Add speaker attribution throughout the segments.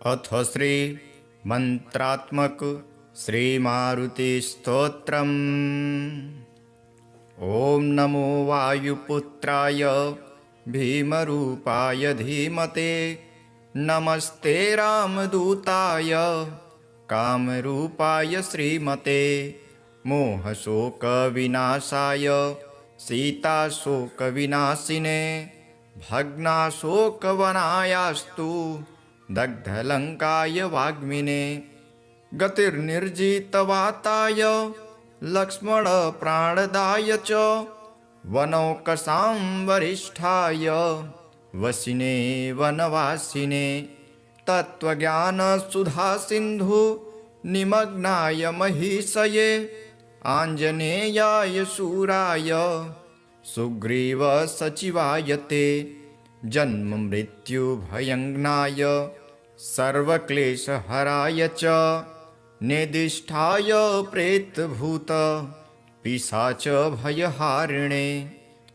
Speaker 1: अथ श्री मंत्रात्मक श्री मारुति स्तोत्रम्। ओम नमो वायुपुत्राय भीमरूपाय धीमते, नमस्ते रामदूताय कामरूपाय श्रीमते। मोहशोकविनाशाय सीताशोकविनाशिने, भग्नाशोकवनायास्तु दग्धलङ्काय वाग्मिने। गतिर्निर्जितवाताय लक्ष्मणप्राणदाय च, वनौकसां वरिष्ठाय वसिने वनवासिने। तत्त्वज्ञानसुधासिन्धु निमग्नाय महीषये, आञ्जनेयाय शूराय सुग्रीवसचिवाय ते। जन्ममृत्युभयङ्नाय सर्वक्लेशहराय च, निदिष्ठाय प्रेतभूत पिशाचभयहारिणे।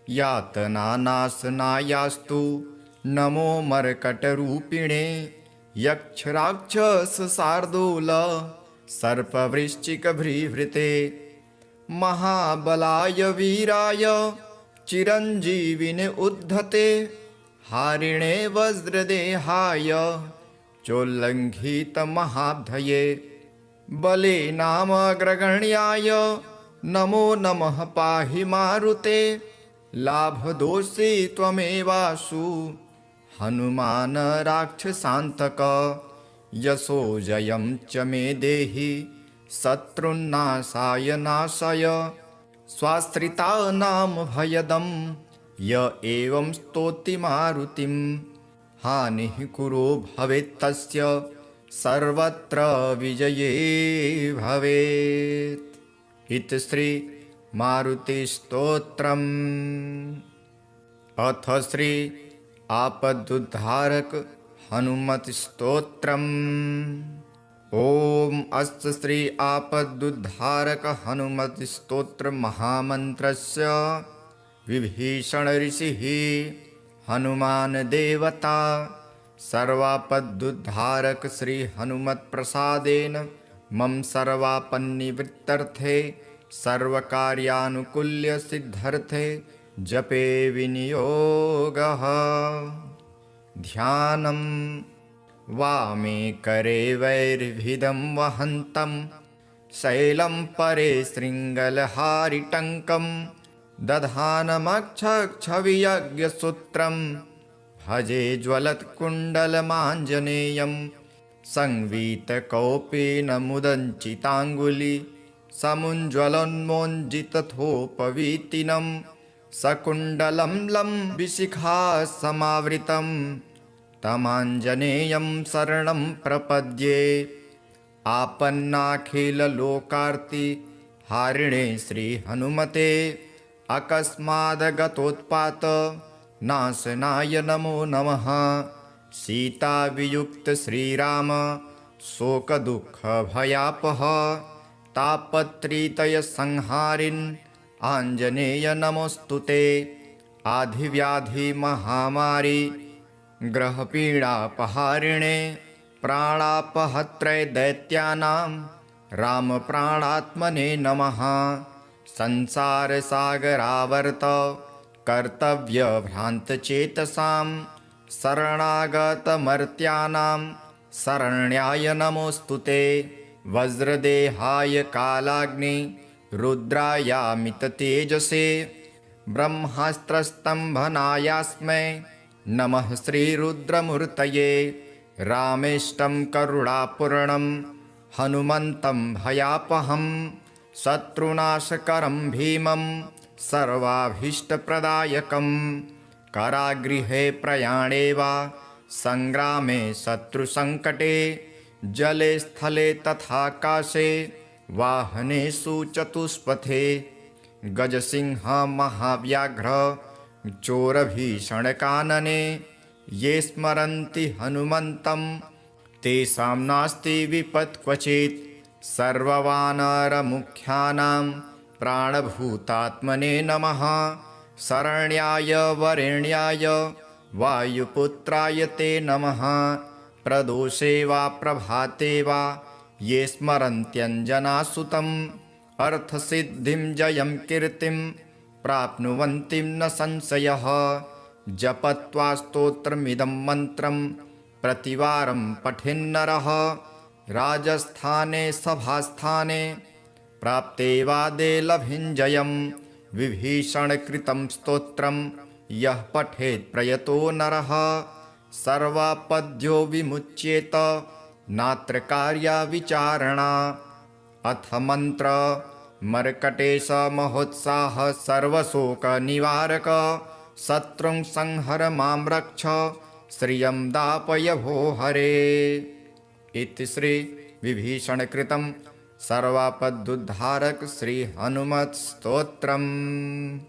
Speaker 1: यातनानाशनायास्तु नमो मर्कटरूपिणे। यक्षराक्षसशार्दूल सर्पवृश्चिकभृभृते, महाबलाय वीराय चिरञ्जीविने उद्धते। हारिणे वज्रदेहाय चोल्लङ्घितमहाब्धये, बलेनामग्रगण्याय नमो नमः पाहि मारुते। लाभदोषी त्वमेवासु हनुमान राक्षसान्तक, यशो जयं च मे देहि शत्रुन्नाशाय नाशय। स्वाश्रितानां भयदं य एवं स्तौति मारुतिं, हानिः कुरो भवेत्तस्य सर्वत्र विजये भवेत्। इति श्री मारुतिस्तोत्रम्। अथ श्री आपदुद्धारक हनुमत स्तोत्रम्। ओम अस्य श्री आपदुद्धारक हनुमत स्तोत्र महामन्त्रस्य विभीषण ऋषिः हनुमान देवता सर्वापदुद्धारक श्री हनुमत् प्रसादेन मम सर्वापन्निवृत्तर्थे सर्वकार्यानुकूल्य सिद्धर्थे जपे विनियोगः। ध्यानं वामे करे वैर्भिदं वहन्तं, शैलं परे शृङ्गलहारिटङ्कं। दधानमक्षक्षवियज्ञसूत्रं भजे ज्वलत्कुण्डलमाञ्जनेयं। संवीतकौपेन मुदञ्चिताङ्गुली समुज्ज्वलोन्मोञ्जितथोपवीतिनं। सकुण्डलं लम्बिशिखा समावृतं तमाञ्जनेयं शरणं प्रपद्ये। आपन्नाखिललोकार्ति हारिणे श्रीहनुमते, अकस्मादगतोत्पात नाशनाय नमो नमः। सीतावियुक्त श्रीराम शोकदुःखभयापः, तापत्रितयसंहारिन् आञ्जनेय नमोऽस्तुते। आधिव्याधिमहामारी ग्रहपीडापहारिणे, प्राणापहत्रे दैत्यानां रामप्राणात्मने नमः। संसारसागरावर्त कर्तव्यभ्रान्तचेतसां, शरणागतमर्त्यानां शरण्याय नमोऽस्तुते। वज्रदेहाय कालाग्नि रुद्रायामिततेजसे, ब्रह्मास्त्रस्तम्भनायास्मै नमः श्रीरुद्रमूर्तये। रामेष्टं करुणापूर्णं हनुमन्तं भयापहं, शत्रुनाशकरं भीमं सर्वाभीष्टप्रदायकं। कारागृहे प्रयाणे वा सङ्ग्रामे शत्रुसङ्कटे, जले स्थले तथाकाशे वाहनेषु चतुष्पथे। गजसिंह महाव्याघ्र चोरभीषणकानने, ये स्मरन्ति हनुमन्तं तेषां नास्ति विपत् क्वचित्। सर्ववानरमुख्यानां प्राणभूतात्मने नमः। शरण्याय वरेण्याय वायुपुत्राय ते नमः। प्रदोषे वा प्रभाते वा ये स्मरन्त्यञ्जनासुतम् अर्थसिद्धिं जयं कीर्तिं प्राप्नुवन्ति न संशयः। जपत्वा स्तोत्रमिदं मन्त्रं प्रतिवारं पठेन्नरः राजस्थाने सभास्थाने प्राप्ते वादे लभिञ्जयं विभीषणकृतं स्तोत्रं यः पठेत् प्रयतो नरः सर्वापद्यो विमुच्येत नात्र कार्या विचारणा। अथ मंत्र मर्कटेश महोत्साह सर्वशोक निवारक शत्रुं संहर मां रक्ष श्रियं दापय भो हरे। इति श्री विभीषण कृतं सर्वापदुद्धारक श्री हनुमत् स्तोत्रम्।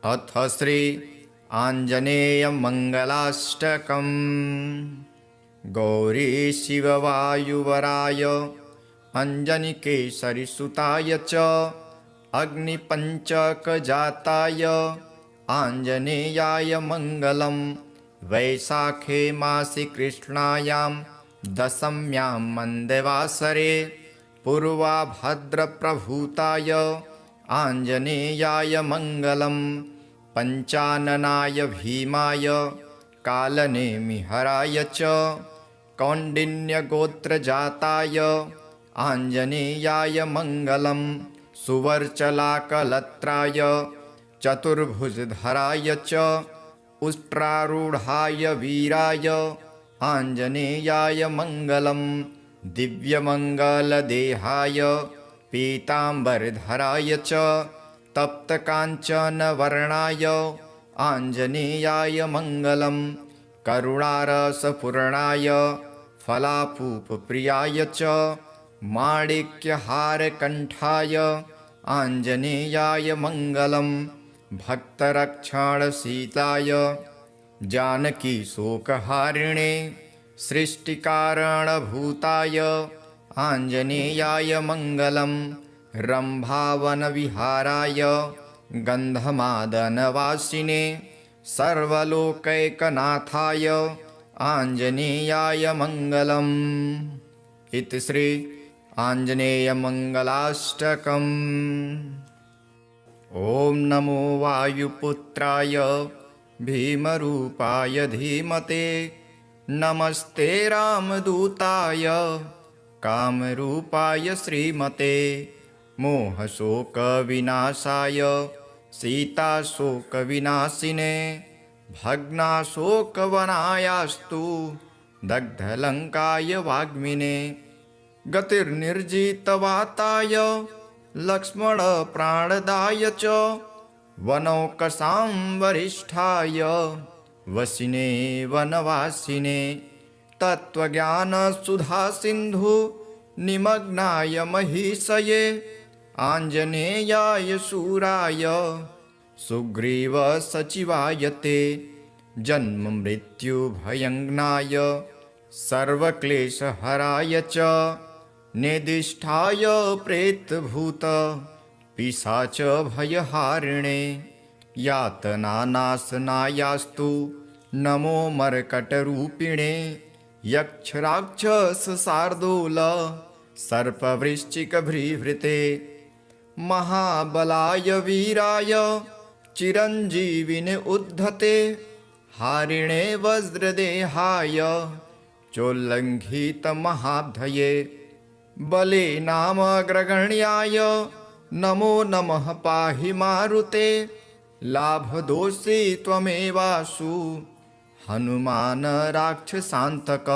Speaker 1: अथ श्री आञ्जनेय मंगलाष्टकम्। गौरी शिववायुवराय अंजनिकेसरी सुताय च अग्निपञ्चकजाताय आञ्जनेयाय मङ्गलम्। वैशाखे मासि कृष्णायां दशम्यां मन्दवासरे पूर्वाभद्रप्रभूताय आञ्जनेयाय मङ्गलम्। पञ्चाननाय भीमाय कालनेमिहराय च कौण्डिन्यगोत्रजाताय आञ्जनेयाय मङ्गलम्। सुवर्चलाकलत्राय चतुर्भुजधराय च उष्ट्रारूढाय वीराय आञ्जनेयाय मङ्गलम्। दिव्यमङ्गलदेहाय पीताम्बरधराय च तप्तकाञ्चनवर्णाय आञ्जनेयाय मङ्गलम्। करुणारसपूर्णाय फलापूपप्रियाय च माणिक्यहारकण्ठाय आञ्जनेयाय मङ्गलम्। भक्तरक्षणशीलाय जानकीशोकहारिणे सृष्टिकारणभूताय आञ्जनेयाय मङ्गलम्। रम्भावनविहाराय गन्धमादनवासिने सर्वलोकैकनाथाय आञ्जनेयाय मङ्गलम्। इति श्री आञ्जनेयमङ्गलाष्टकम्। ॐ नमो वायुपुत्राय भीमरूपाय धीमते नमस्ते रामदूताय कामरूपाय श्रीमते। मोहशोकविनाशाय सीताशोकविनाशिने भग्नाशोकवनायास्तु दग्धलङ्काय वाग्मिने। गतिर्निर्जितवाताय लक्ष्मणप्राणदाय च वनौकसां वरिष्ठाय वसिने वनवासिने। तत्त्वज्ञानसुधासिन्धु निमग्नाय महीषये आञ्जनेयाय शूराय सुग्रीवसचिवाय ते। जन्ममृत्युभयङ्नाय सर्वक्लेशहराय च निदिष्ठाय प्रेतभूत पिशाचभयहारिणे। यातनानाशनायास्तु नमो मर्कटरूपिणे। यक्षराक्षसशार्दूल सर्पवृश्चिकभृभृते। महाबलाय वीराय चिरञ्जीविने उद्धते हारिणे वज्रदेहाय चोल्लङ्घितमहाब्धये। बले नामग्रगण्याय नमो नमः पाहि मारुते। लाभदोषी त्वमेवासु हनुमान राक्षसान्तक।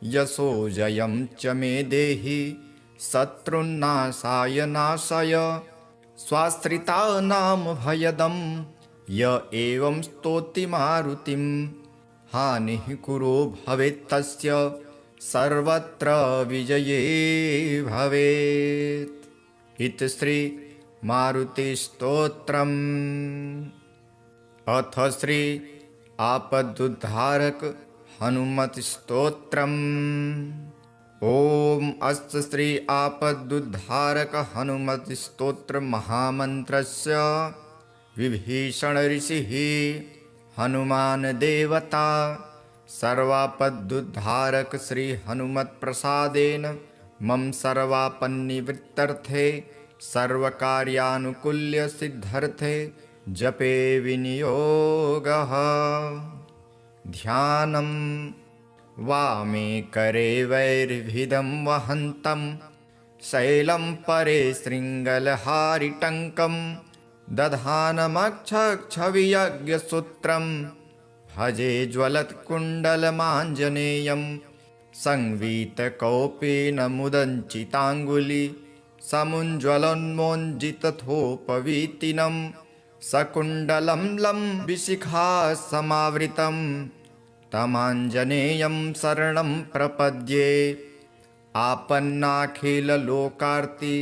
Speaker 1: यशो जयं च मे देहि शत्रुन्नाशाय नाशय। स्वाश्रितानां भयदं य एवं स्तौति मारुतिं। हानिः कुरो भवेत्तस्य सर्वत्र विजये भवेत्। इति श्री मारुतिस्तोत्रम्। अथ श्री आपदुद्धारक हनुमत् स्तोत्रम्। ॐ अस्य श्री आपदुद्धारक हनुमत् स्तोत्र महामन्त्रस्य विभीषण ऋषिः हनुमान देवता सर्वापदुद्धारक श्री हनुमत् प्रसादेन मम सर्वापन्निवृत्तर्थे सर्वकार्यानुकूल्य सिद्धर्थे जपे विनियोगः। ध्यानं वामे करे वैर्भिदं वहन्तं शैलं परे शृङ्गलहारिटङ्कं दधानमक्षक्षवियज्ञसूत्रं भजे ज्वलत्कुण्डलमाञ्जनेयं संवीतकौपेन मुदञ्चिताङ्गुली समुज्ज्वलोन्मोञ्जितथोपवीतिनं सकुण्डलं लम्बिशिखा समावृतं तमाञ्जनेयं शरणं प्रपद्ये। आपन्नाखिललोकार्ति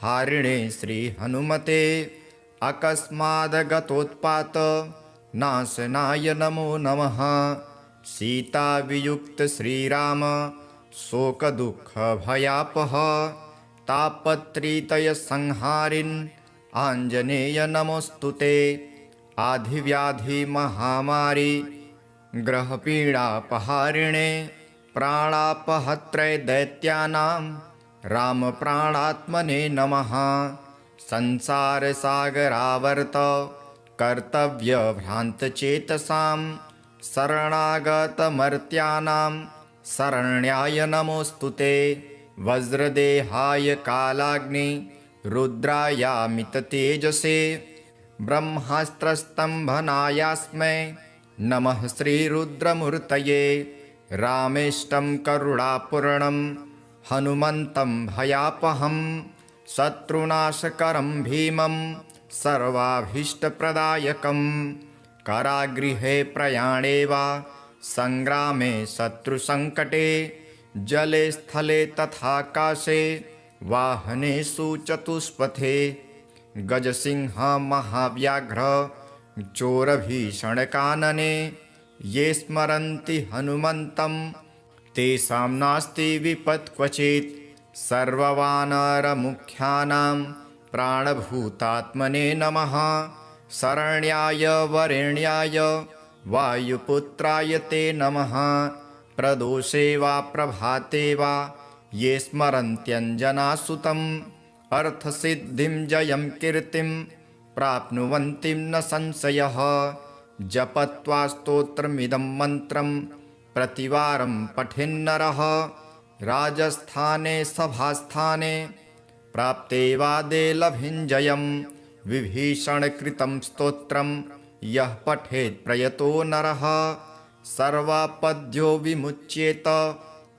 Speaker 1: हारिणे श्रीहनुमते अकस्मादगतोत्पात नाशनाय नमो नमः। सीतावियुक्त श्रीराम शोकदुःखभयापः तापत्रितयसंहारिन् आञ्जनेय नमोऽस्तुते। आधिव्याधिमहामारी ग्रहपीडापहारिणे प्राणापहत्रे दैत्यानां रामप्राणात्मने नमः। संसारसागरावर्त कर्तव्यभ्रान्तचेतसां शरणागतमर्त्यानां शरण्याय नमोऽस्तुते। वज्रदेहाय कालाग्नि रुद्रायामिततेजसे ब्रह्मास्त्रस्तम्भनायास्मै नमः श्रीरुद्रमूर्तये। रामेष्टं करुणापूर्णं हनुमन्तं भयापहं शत्रुनाशकरं भीमं सर्वाभीष्टप्रदायकं। कारागृहे प्रयाणे वा संग्रामे शत्रुसङ्कटे जले स्थले तथाकाशे वाहनेषु चतुष्पथे गजसिंह महाव्याघ्र चोरभीषणकानने ये स्मरन्ति हनुमन्तं तेषां नास्ति विपत् क्वचित्। सर्ववानरमुख्यानां प्राणभूतात्मने नमः। शरण्याय वरेण्याय वायुपुत्राय ते नमः। प्रदोषे वा प्रभाते वा ये स्मरन्त्यञ्जनासुतम् अर्थसिद्धिं जयं कीर्तिं प्राप्नुवन्ति न संशयः। जपत्वा स्तोत्रमिदं मन्त्रं प्रतिवारं पठेन्नरः राजस्थाने सभास्थाने प्राप्ते वादे लभिञ्जयं। विभीषणकृतं स्तोत्रं यः पठेत् प्रयतो नरः सर्वापद्यो विमुच्येत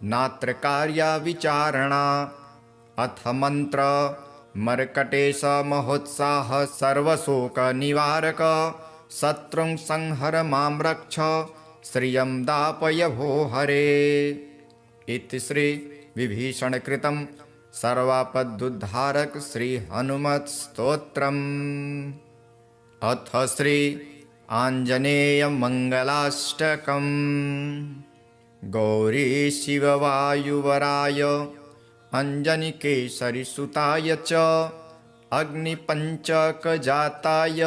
Speaker 1: नात्र कार्या विचारणा। अथ मन्त्र मर्कटेश महोत्साह सर्वशोकनिवारक शत्रुं संहर मां रक्ष श्रियं दापय भो हरे। इति श्री विभीषणकृतं सर्वापदुद्धारक श्री हनुमत् स्तोत्रम्। अथ श्री आञ्जनेय मङ्गलाष्टकम्। गौरी शिववायुवराय अञ्जनिकेसरिसुताय च अग्निपञ्चकजाताय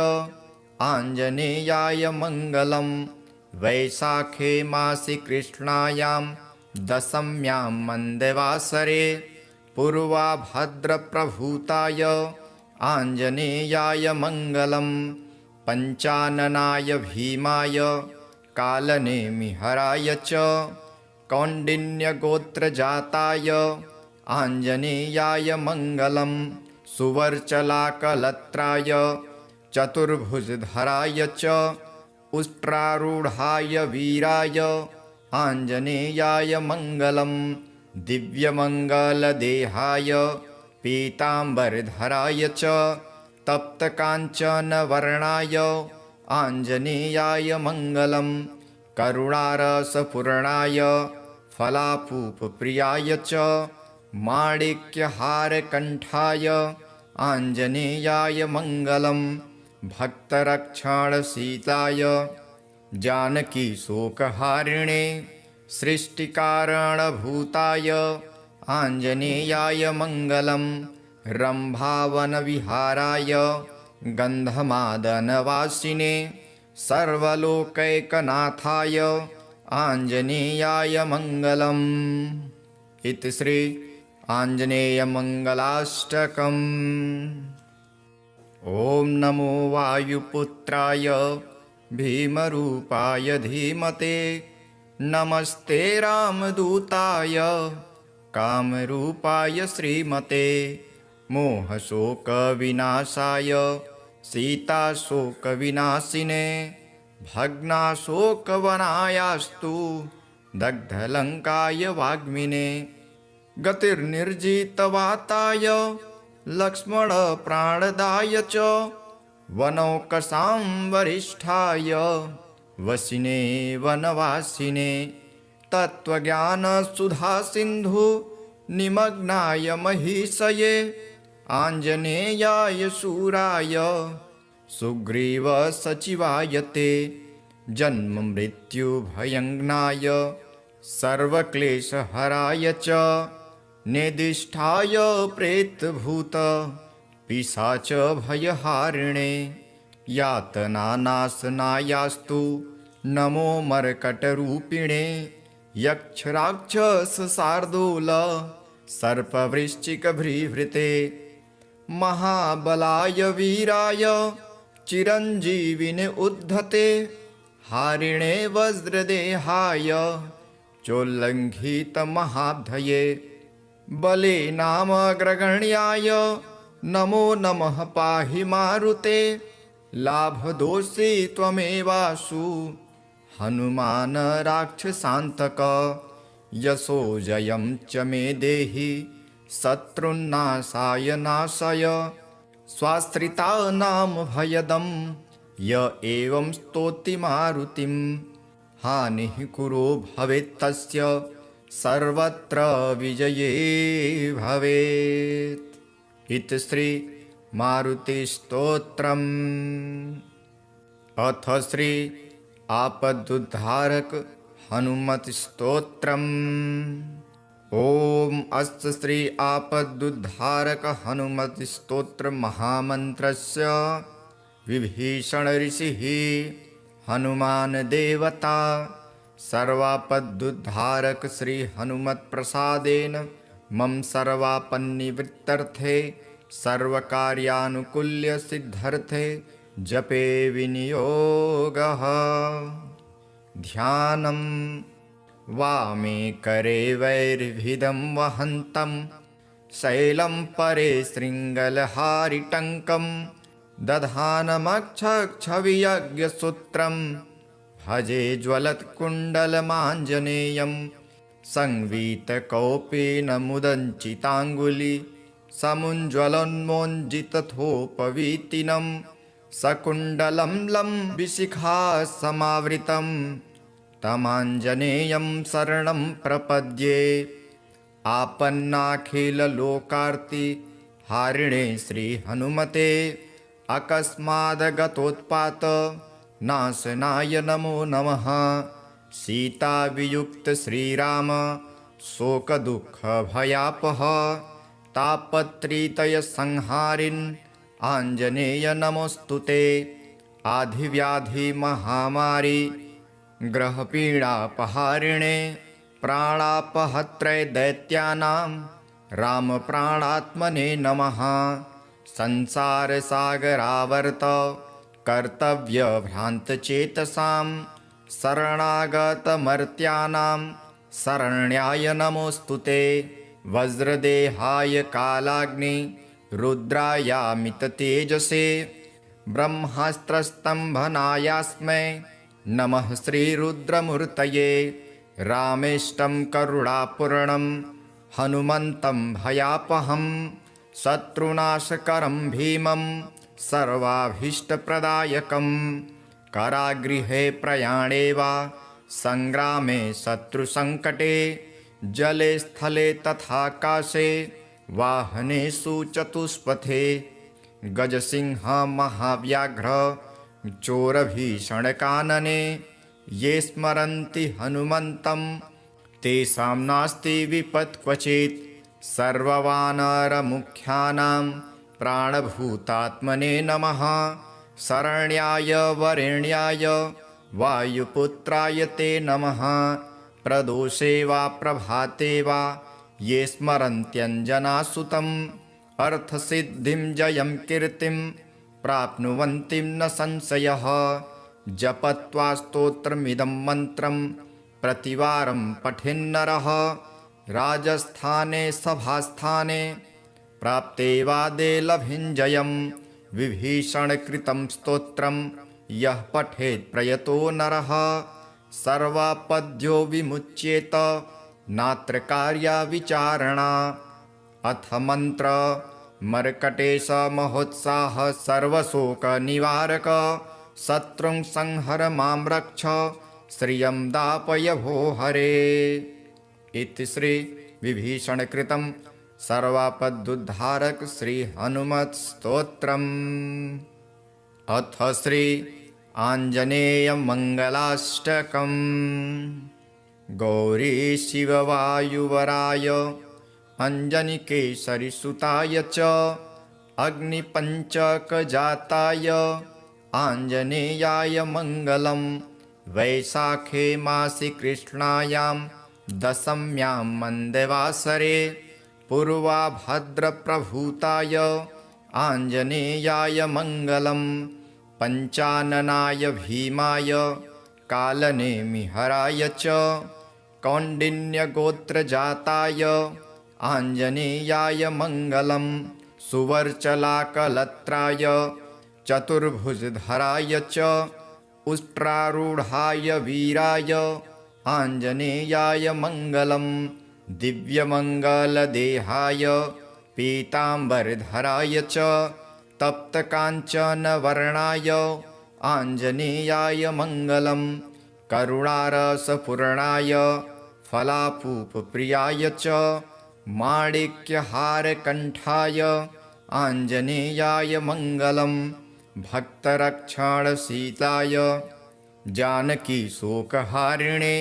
Speaker 1: आञ्जनेयाय मङ्गलं। वैशाखे मासि कृष्णायां दशम्यां मन्दवासरे पूर्वाभद्रप्रभूताय आञ्जनेयाय मङ्गलं। पञ्चाननाय भीमाय कालनेमिहराय च कौण्डिन्यगोत्रजाताय आञ्जनेयाय मङ्गलं। सुवर्चलाकलत्राय चतुर्भुजधराय च उष्ट्रारूढाय वीराय आञ्जनेयाय मङ्गलं। दिव्यमङ्गलदेहाय पीताम्बरधराय च तप्तकाञ्चनवर्णाय आञ्जनेयाय मङ्गलं। करुणारसपूर्णाय फलापूपप्रियाय च माणिक्यहारकण्ठाय आञ्जनेयाय मङ्गलं। भक्तरक्षणशीलाय जानकीशोकहारिणे सृष्टिकारणभूताय आञ्जनेयाय मङ्गलं। रम्भावनविहाराय गन्धमादनवासिने सर्वलोकैकनाथाय आञ्जनेयाय मङ्गलम्। इति श्री आञ्जनेयमङ्गलाष्टकम्। ॐ नमो वायुपुत्राय भीमरूपाय धीमते, नमस्ते रामदूताय कामरूपाय श्रीमते। मोहशोकविनाशाय सीताशोकविनाशिने, भग्नाशोकवनायास्तु दग्धलङ्काय वाग्मिने। गतिर्निर्जितवाताय लक्ष्मणप्राणदाय च, वनौकसां वरिष्ठाय वसिने वनवासिने। तत्त्वज्ञानसुधासिन्धु निमग्नाय महीषये, आञ्जनेयाय शूराय सुग्रीवसचिवाय ते। जन्ममृत्युभयङ्नाय सर्वक्लेशहराय च, नेदिष्ठाय प्रेतभूत पिशाचभयहारिणे। यातनानाशनायास्तु नमो मर्कटरूपिणे। यक्षराक्षसशार्दूल सर्पवृश्चिकभृभृते, महाबलाय वीराय चिरञ्जीविने उद्धते। हारिणे वज्रदेहाय चोल्लङ्घितमहाब्धये, बले नामग्रगण्याय नमो नमः पाहि मारुते। लाभदोषी त्वमेवासु हनुमान राक्षसान्तक, यशो जयं च मे देहि शत्रुन्नाशाय नाशय। स्वाश्रितानां भयदं य एवं स्तौति मारुतिं, हानिः कुरो भवेत्तस्य सर्वत्र विजये भवेत्। इति श्री मारुतिस्तोत्रम्। अथ श्री आपदुद्धारक हनुमत्स्तोत्रम्। ॐ अस्य श्री आपदुद्धारक हनुमत्स्तोत्र महामन्त्रस्य विभीषण ऋषिः हनुमान देवता सर्वापदुद्धारक श्री हनुमत्प्रसादेन मम सर्वापन्निवृत्तर्थे सर्वकार्यानुकूल्य सिद्धर्थे जपे विनियोगः। ध्यानम्। वामे करे वैर्भिदं वहन्तं, शैलं परे शृङ्गलहारिटङ्कं। दधानमक्षक्षवियज्ञसूत्रं, भजे ज्वलत्कुण्डलमाञ्जनेयं। संवीतकौपेन मुदञ्चिताङ्गुली, समुज्ज्वलोन्मोञ्जितथोपवीतिनं। सकुण्डलं लम्बिशिखा समावृतं, तमाञ्जनेयं शरणं प्रपद्ये। आपन्नाखिललोकार्ति हारिणे श्रीहनुमते, अकस्मादगतोत्पात नाशनाय नमो नमः। सीतावियुक्त श्रीराम शोकदुःखभयापः, तापत्रितयसंहारिन् आञ्जनेय नमोऽस्तु ते। आधिव्याधिमहामारी ग्रहपीडापहारिणे, प्राणापहत्रे दैत्यानां रामप्राणात्मने नमः। संसारसागरावर्त कर्तव्यभ्रान्तचेतसां, शरणागतमर्त्यानां शरण्याय नमोऽस्तु ते। वज्रदेहाय कालाग्नि रुद्रायामिततेजसे, ब्रह्मास्त्रस्तम्भनायास्मै नमः श्रीरुद्रमूर्तये। रामेष्टं करुणापूर्णं हनुमन्तं भयापहं, शत्रुनाशकरं भीमं सर्वाभीष्टप्रदायकं। कारागृहे प्रयाणे वा सङ्ग्रामे शत्रुसङ्कटे, जले स्थले तथाकाशे वाहनेषु चतुष्पथे। गजसिंह महाव्याघ्र चोरभीषणकानने, ये स्मरन्ति हनुमन्तं तेषां नास्ति विपत् क्वचित्। सर्ववानरमुख्यानां प्राणभूतात्मने नमः। शरण्याय वरेण्याय वायुपुत्राय ते नमः। प्रदोषे वा प्रभाते वा ये स्मरन्त्यञ्जनासुतम् अर्थसिद्धिं जयं कीर्तिं प्राप्नुवन्ति न संशयः। जपत्वा स्तोत्रमिदं मन्त्रं प्रतिवारं पठेन्नरः राजस्थाने सभास्थाने प्राप्ते वादे लभिञ्जयं। विभीषणकृतं स्तोत्रं यः पठेत् प्रयतो नरः सर्वापद्यो विमुच्येत नात्र कार्या विचारणा। अथ मन्त्र मर्कटेश महोत्साह सर्वशोकनिवारक शत्रुं संहर मां रक्ष श्रियं दापय भो हरे। इति श्री विभीषणकृतं सर्वापदुद्धारक श्री हनुमत् स्तोत्रम्। अथ श्री आञ्जनेय मंगलाष्टकम्। गौरी शिववायुवराय अञ्जनिकेसरिसुताय च अग्निपञ्चकजाताय आञ्जनेयाय मङ्गलम्। वैशाखे मासि कृष्णायां दशम्यां मन्दवासरे पूर्वाभद्रप्रभूताय आञ्जनेयाय मङ्गलम्। पञ्चाननाय भीमाय कालनेमिहराय च कौण्डिन्यगोत्रजाताय आञ्जनेयाय मङ्गलम्। सुवर्चलाकलत्राय चतुर्भुजधराय च उष्ट्रारूढाय वीराय आञ्जनेयाय मङ्गलम्। दिव्यमङ्गलदेहाय पीताम्बरधराय च तप्तकाञ्चनवर्णाय आञ्जनेयाय मङ्गलम्। करुणारसपूर्णाय फलापूपप्रियाय च माणिक्यहारकण्ठाय आञ्जनेयाय मङ्गलम्। भक्तरक्षणशीलाय जानकीशोकहारिणे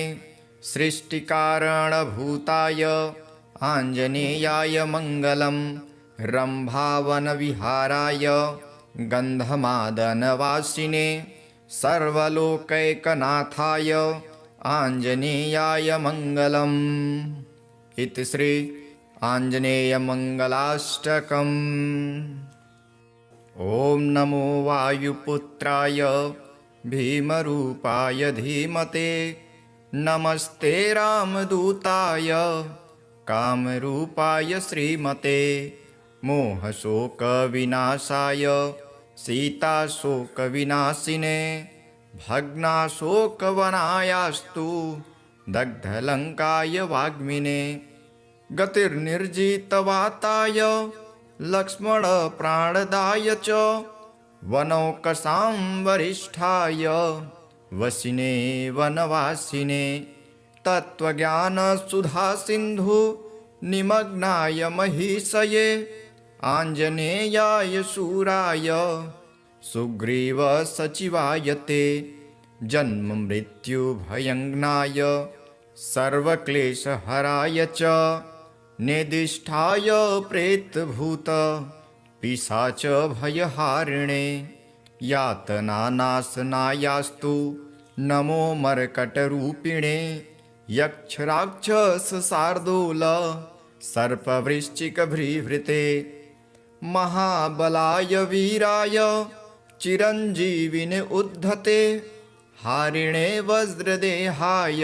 Speaker 1: सृष्टिकारणभूताय आञ्जनेयाय मङ्गलम्। रम्भावनविहाराय गन्धमादनवासिने सर्वलोकैकनाथाय आञ्जनेयाय मङ्गलम्। इति श्री आञ्जनेयमङ्गलाष्टकम्। ॐ नमो वायुपुत्राय भीमरूपाय धीमते नमस्ते रामदूताय कामरूपाय श्रीमते। मोहशोकविनाशाय सीताशोकविनाशिने भग्नाशोकवनायास्तु दग्धलङ्काय वाग्मिने। गतिर्निर्जितवाताय लक्ष्मणप्राणदाय च वनौकसां वरिष्ठाय वसिने वनवासिने। तत्त्वज्ञानसुधासिन्धु निमग्नाय महीषये आञ्जनेयाय शूराय सुग्रीवसचिवाय ते। जन्ममृत्युभयङ्नाय सर्वक्लेशहराय च निदिष्ठाय प्रेतभूत पिशाचभयहारिणे। यातनानाशनायास्तु नमो मर्कटरूपिणे। यक्षराक्षसशार्दूल सर्पवृश्चिकभृभृते। महाबलाय वीराय चिरञ्जीविने उद्धते हारिणे वज्रदेहाय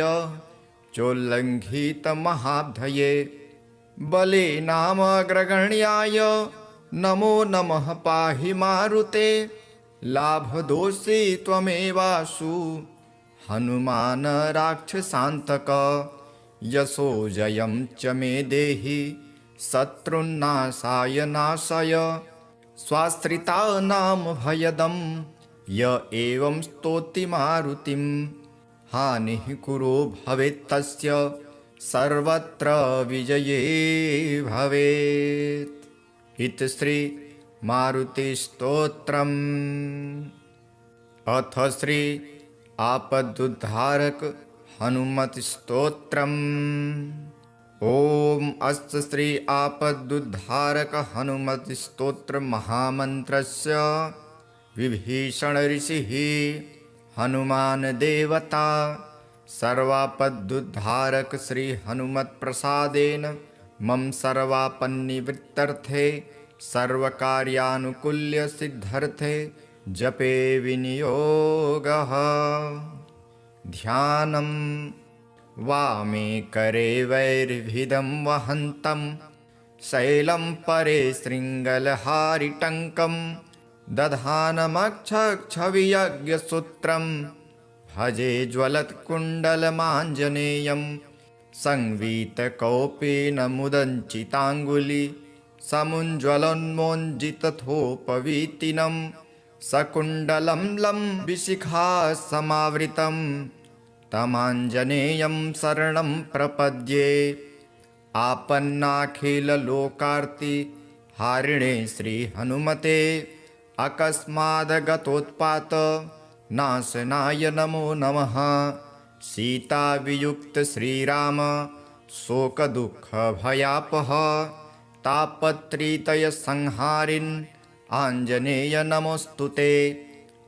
Speaker 1: चोल्लङ्घितमहाब्धये। बले नामग्रगण्याय नमो नमः पाहि मारुते। लाभदोषी त्वमेवासु हनुमान राक्षसान्तक। यशो जयं च मे देहि शत्रुन्नाशाय नाशय। स्वाश्रितानां भयदं य एवं स्तौति मारुतिं। हानिः कुरो भवेत्तस्य सर्वत्र विजये भवेत्। इति श्री मारुतिस्तोत्रम्। अथ श्री आपदुद्धारक हनुमत् स्तोत्रम्। ॐ अस्य श्री आपदुद्धारक हनुमत् स्तोत्र महामन्त्रस्य विभीषण ऋषिः हनुमान देवता सर्वापदुद्धारक श्री हनुमत् प्रसादेन मम सर्वापन्निवृत्तर्थे सर्वकार्यानुकूल्य सिद्धर्थे जपे विनियोगः। ध्यानं वामे करे वैर्भिदं वहन्तं शैलं परे शृङ्गलहारिटङ्कं दधानमक्षक्षवियज्ञसूत्रं भजे ज्वलत्कुण्डलमाञ्जनेयं संवीतकौपेन मुदञ्चिताङ्गुली समुज्ज्वलोन्मोञ्जितथोपवीतिनं सकुण्डलं लम्बिशिखा समावृतं तमाञ्जनेयं शरणं प्रपद्ये। आपन्नाखिललोकार्ति हारिणे श्रीहनुमते अकस्मादगतोत्पात नाशनाय नमो नमः। सीतावियुक्त श्रीराम शोकदुःखभयापः तापत्रितयसंहारिन् आञ्जनेय नमोऽस्तुते।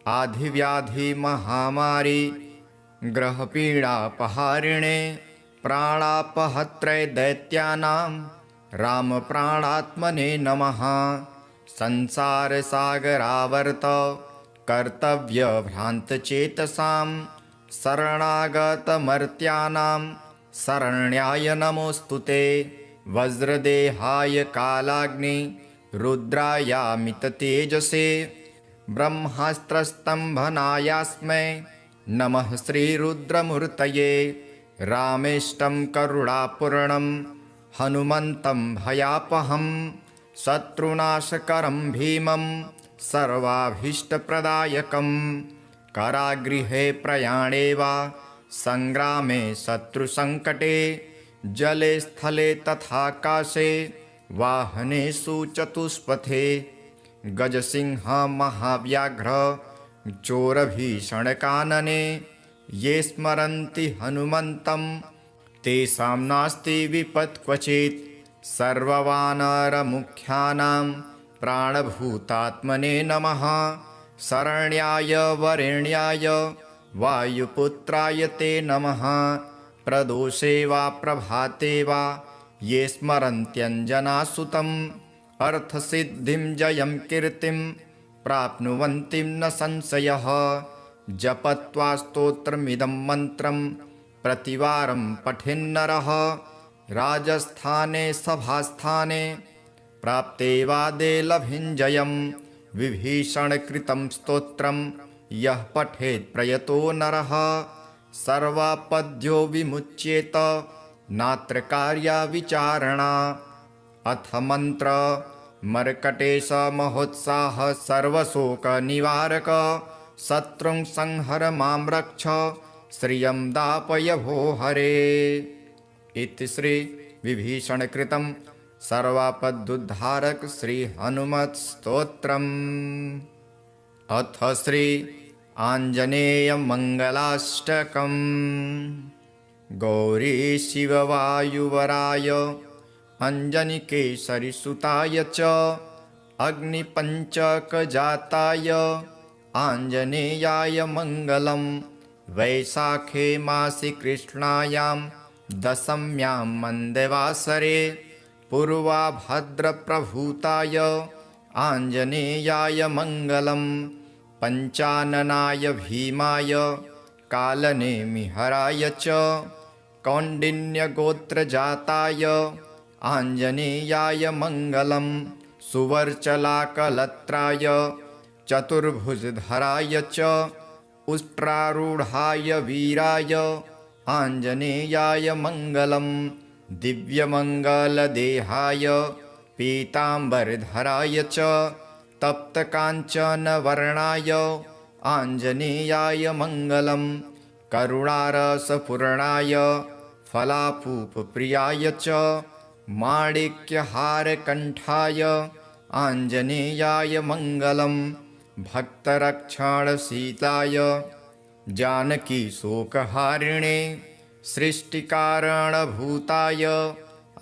Speaker 1: आधिव्याधिमहामारी ग्रहपीडापहारिणे प्राणापहत्रे दैत्यानां रामप्राणात्मने नमः। संसारसागरावर्त कर्तव्यभ्रान्तचेतसां शरणागतमर्त्यानां शरण्याय नमोऽस्तुते। वज्रदेहाय कालाग्नि रुद्रायामिततेजसे ब्रह्मास्त्रस्तम्भनायास्मै नमः श्रीरुद्रमूर्तये। रामेष्टं करुणापूर्णं हनुमन्तं भयापहं शत्रुनाशकरं भीमं सर्वाभीष्टप्रदायकं। कारागृहे प्रयाणे वा सङ्ग्रामे शत्रुसङ्कटे जले स्थले तथाकाशे वाहनेषु चतुष्पथे गजसिंह महाव्याघ्र चोरभीषणकानने ये स्मरन्ति हनुमन्तं तेषां नास्ति विपत् क्वचित्। सर्ववानरमुख्यानां प्राणभूतात्मने नमः। शरण्याय वरेण्याय वायुपुत्राय ते नमः। प्रदोषे वा प्रभाते वा ये स्मरन्त्यञ्जनासुतम् अर्थसिद्धिं जयं कीर्तिं प्राप्नुवन्ति न संशयः। जपत्वा स्तोत्रमिदं मन्त्रं प्रतिवारं पठेन्नरः राजस्थाने सभास्थाने प्राप्ते वादे लभिञ्जयं। विभीषणकृतं स्तोत्रं यः पठेत् प्रयतो नरः सर्वापद्यो विमुच्येत नात्र कार्या विचारणा। अथ मन्त्र मर्कटेश महोत्साह सर्वशोकनिवारक शत्रुं संहर मां रक्ष श्रियं दापय भो हरे। इति श्री विभीषणकृतं सर्वापदुद्धारक श्री हनुमत् स्तोत्रम्। अथ श्री आञ्जनेय मंगलाष्टकम्। गौरी शिववायुवराय अञ्जनिकेसरिसुताय च अग्निपञ्चकजाताय आञ्जनेयाय मङ्गलं। वैशाखे मासि कृष्णायां दशम्यां मन्दवासरे पूर्वाभद्रप्रभूताय आञ्जनेयाय मङ्गलं। पञ्चाननाय भीमाय कालनेमिहराय च कौण्डिन्यगोत्रजाताय आञ्जनेयाय मङ्गलं। सुवर्चलाकलत्राय चतुर्भुजधराय च उष्ट्रारूढाय वीराय आञ्जनेयाय मङ्गलं। दिव्यमङ्गलदेहाय पीताम्बरधराय च तप्तकाञ्चनवर्णाय आञ्जनेयाय मङ्गलं। करुणारसपूर्णाय फलापूपप्रियाय च माणिक्यहारकण्ठाय आञ्जनेयाय मङ्गलं। भक्तरक्षणशीलाय जानकीशोकहारिणे सृष्टिकारणभूताय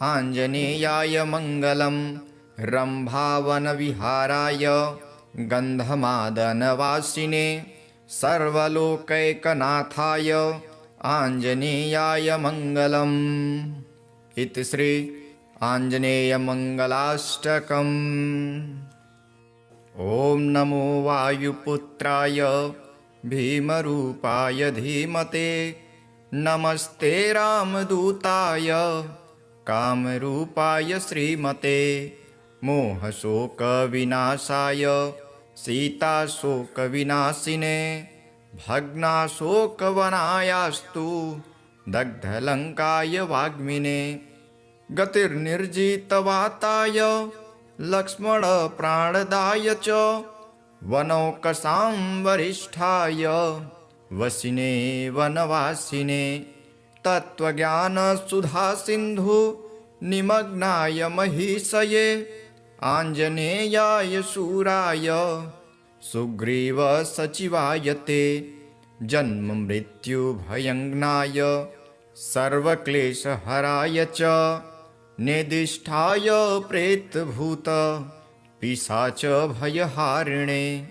Speaker 1: आञ्जनेयाय मङ्गलं। रम्भावनविहाराय गन्धमादनवासिने सर्वलोकैकनाथाय आञ्जनेयाय मङ्गलम्। इति श्री आञ्जनेयमङ्गलाष्टकम्। ॐ नमो वायुपुत्राय भीमरूपाय धीमते, नमस्ते रामदूताय कामरूपाय श्रीमते। मोहशोकविनाशाय सीताशोकविनाशिने, भग्नाशोकवनायास्तु दग्धलङ्काय वाग्मिने। गतिर्निर्जितवाताय लक्ष्मणप्राणदाय च, वनौकसां वरिष्ठाय वसिने वनवासिने। तत्त्वज्ञानसुधासिन्धु निमग्नाय महीषये, आञ्जनेयाय शूराय सुग्रीवसचिवाय ते। जन्ममृत्युभयङ्नाय सर्वक्लेशहराय च, निदिष्ठाय प्रेतभूत पिशाचभयहारिणे।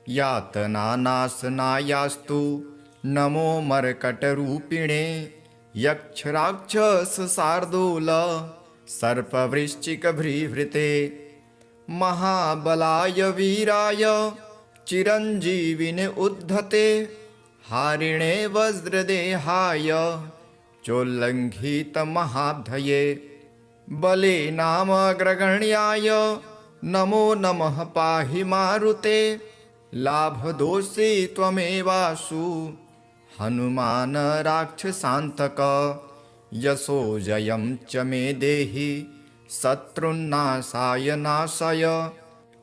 Speaker 1: यातनानाशनायास्तु नमो मर्कटरूपिणे, यक्षराक्षसशार्दूल सर्पवृश्चिकभृभृते। महाबलाय वीराय चिरञ्जीविने उद्धते, हारिणे वज्रदेहाय चोल्लङ्घितमहाब्धये। बलेनामग्रगण्याय नमो नमः पाहि मारुते, लाभदोषी त्वमेवासु हनुमान राक्षसान्तक। यशो जयं च मे देहि शत्रुन्नाशाय नाशय,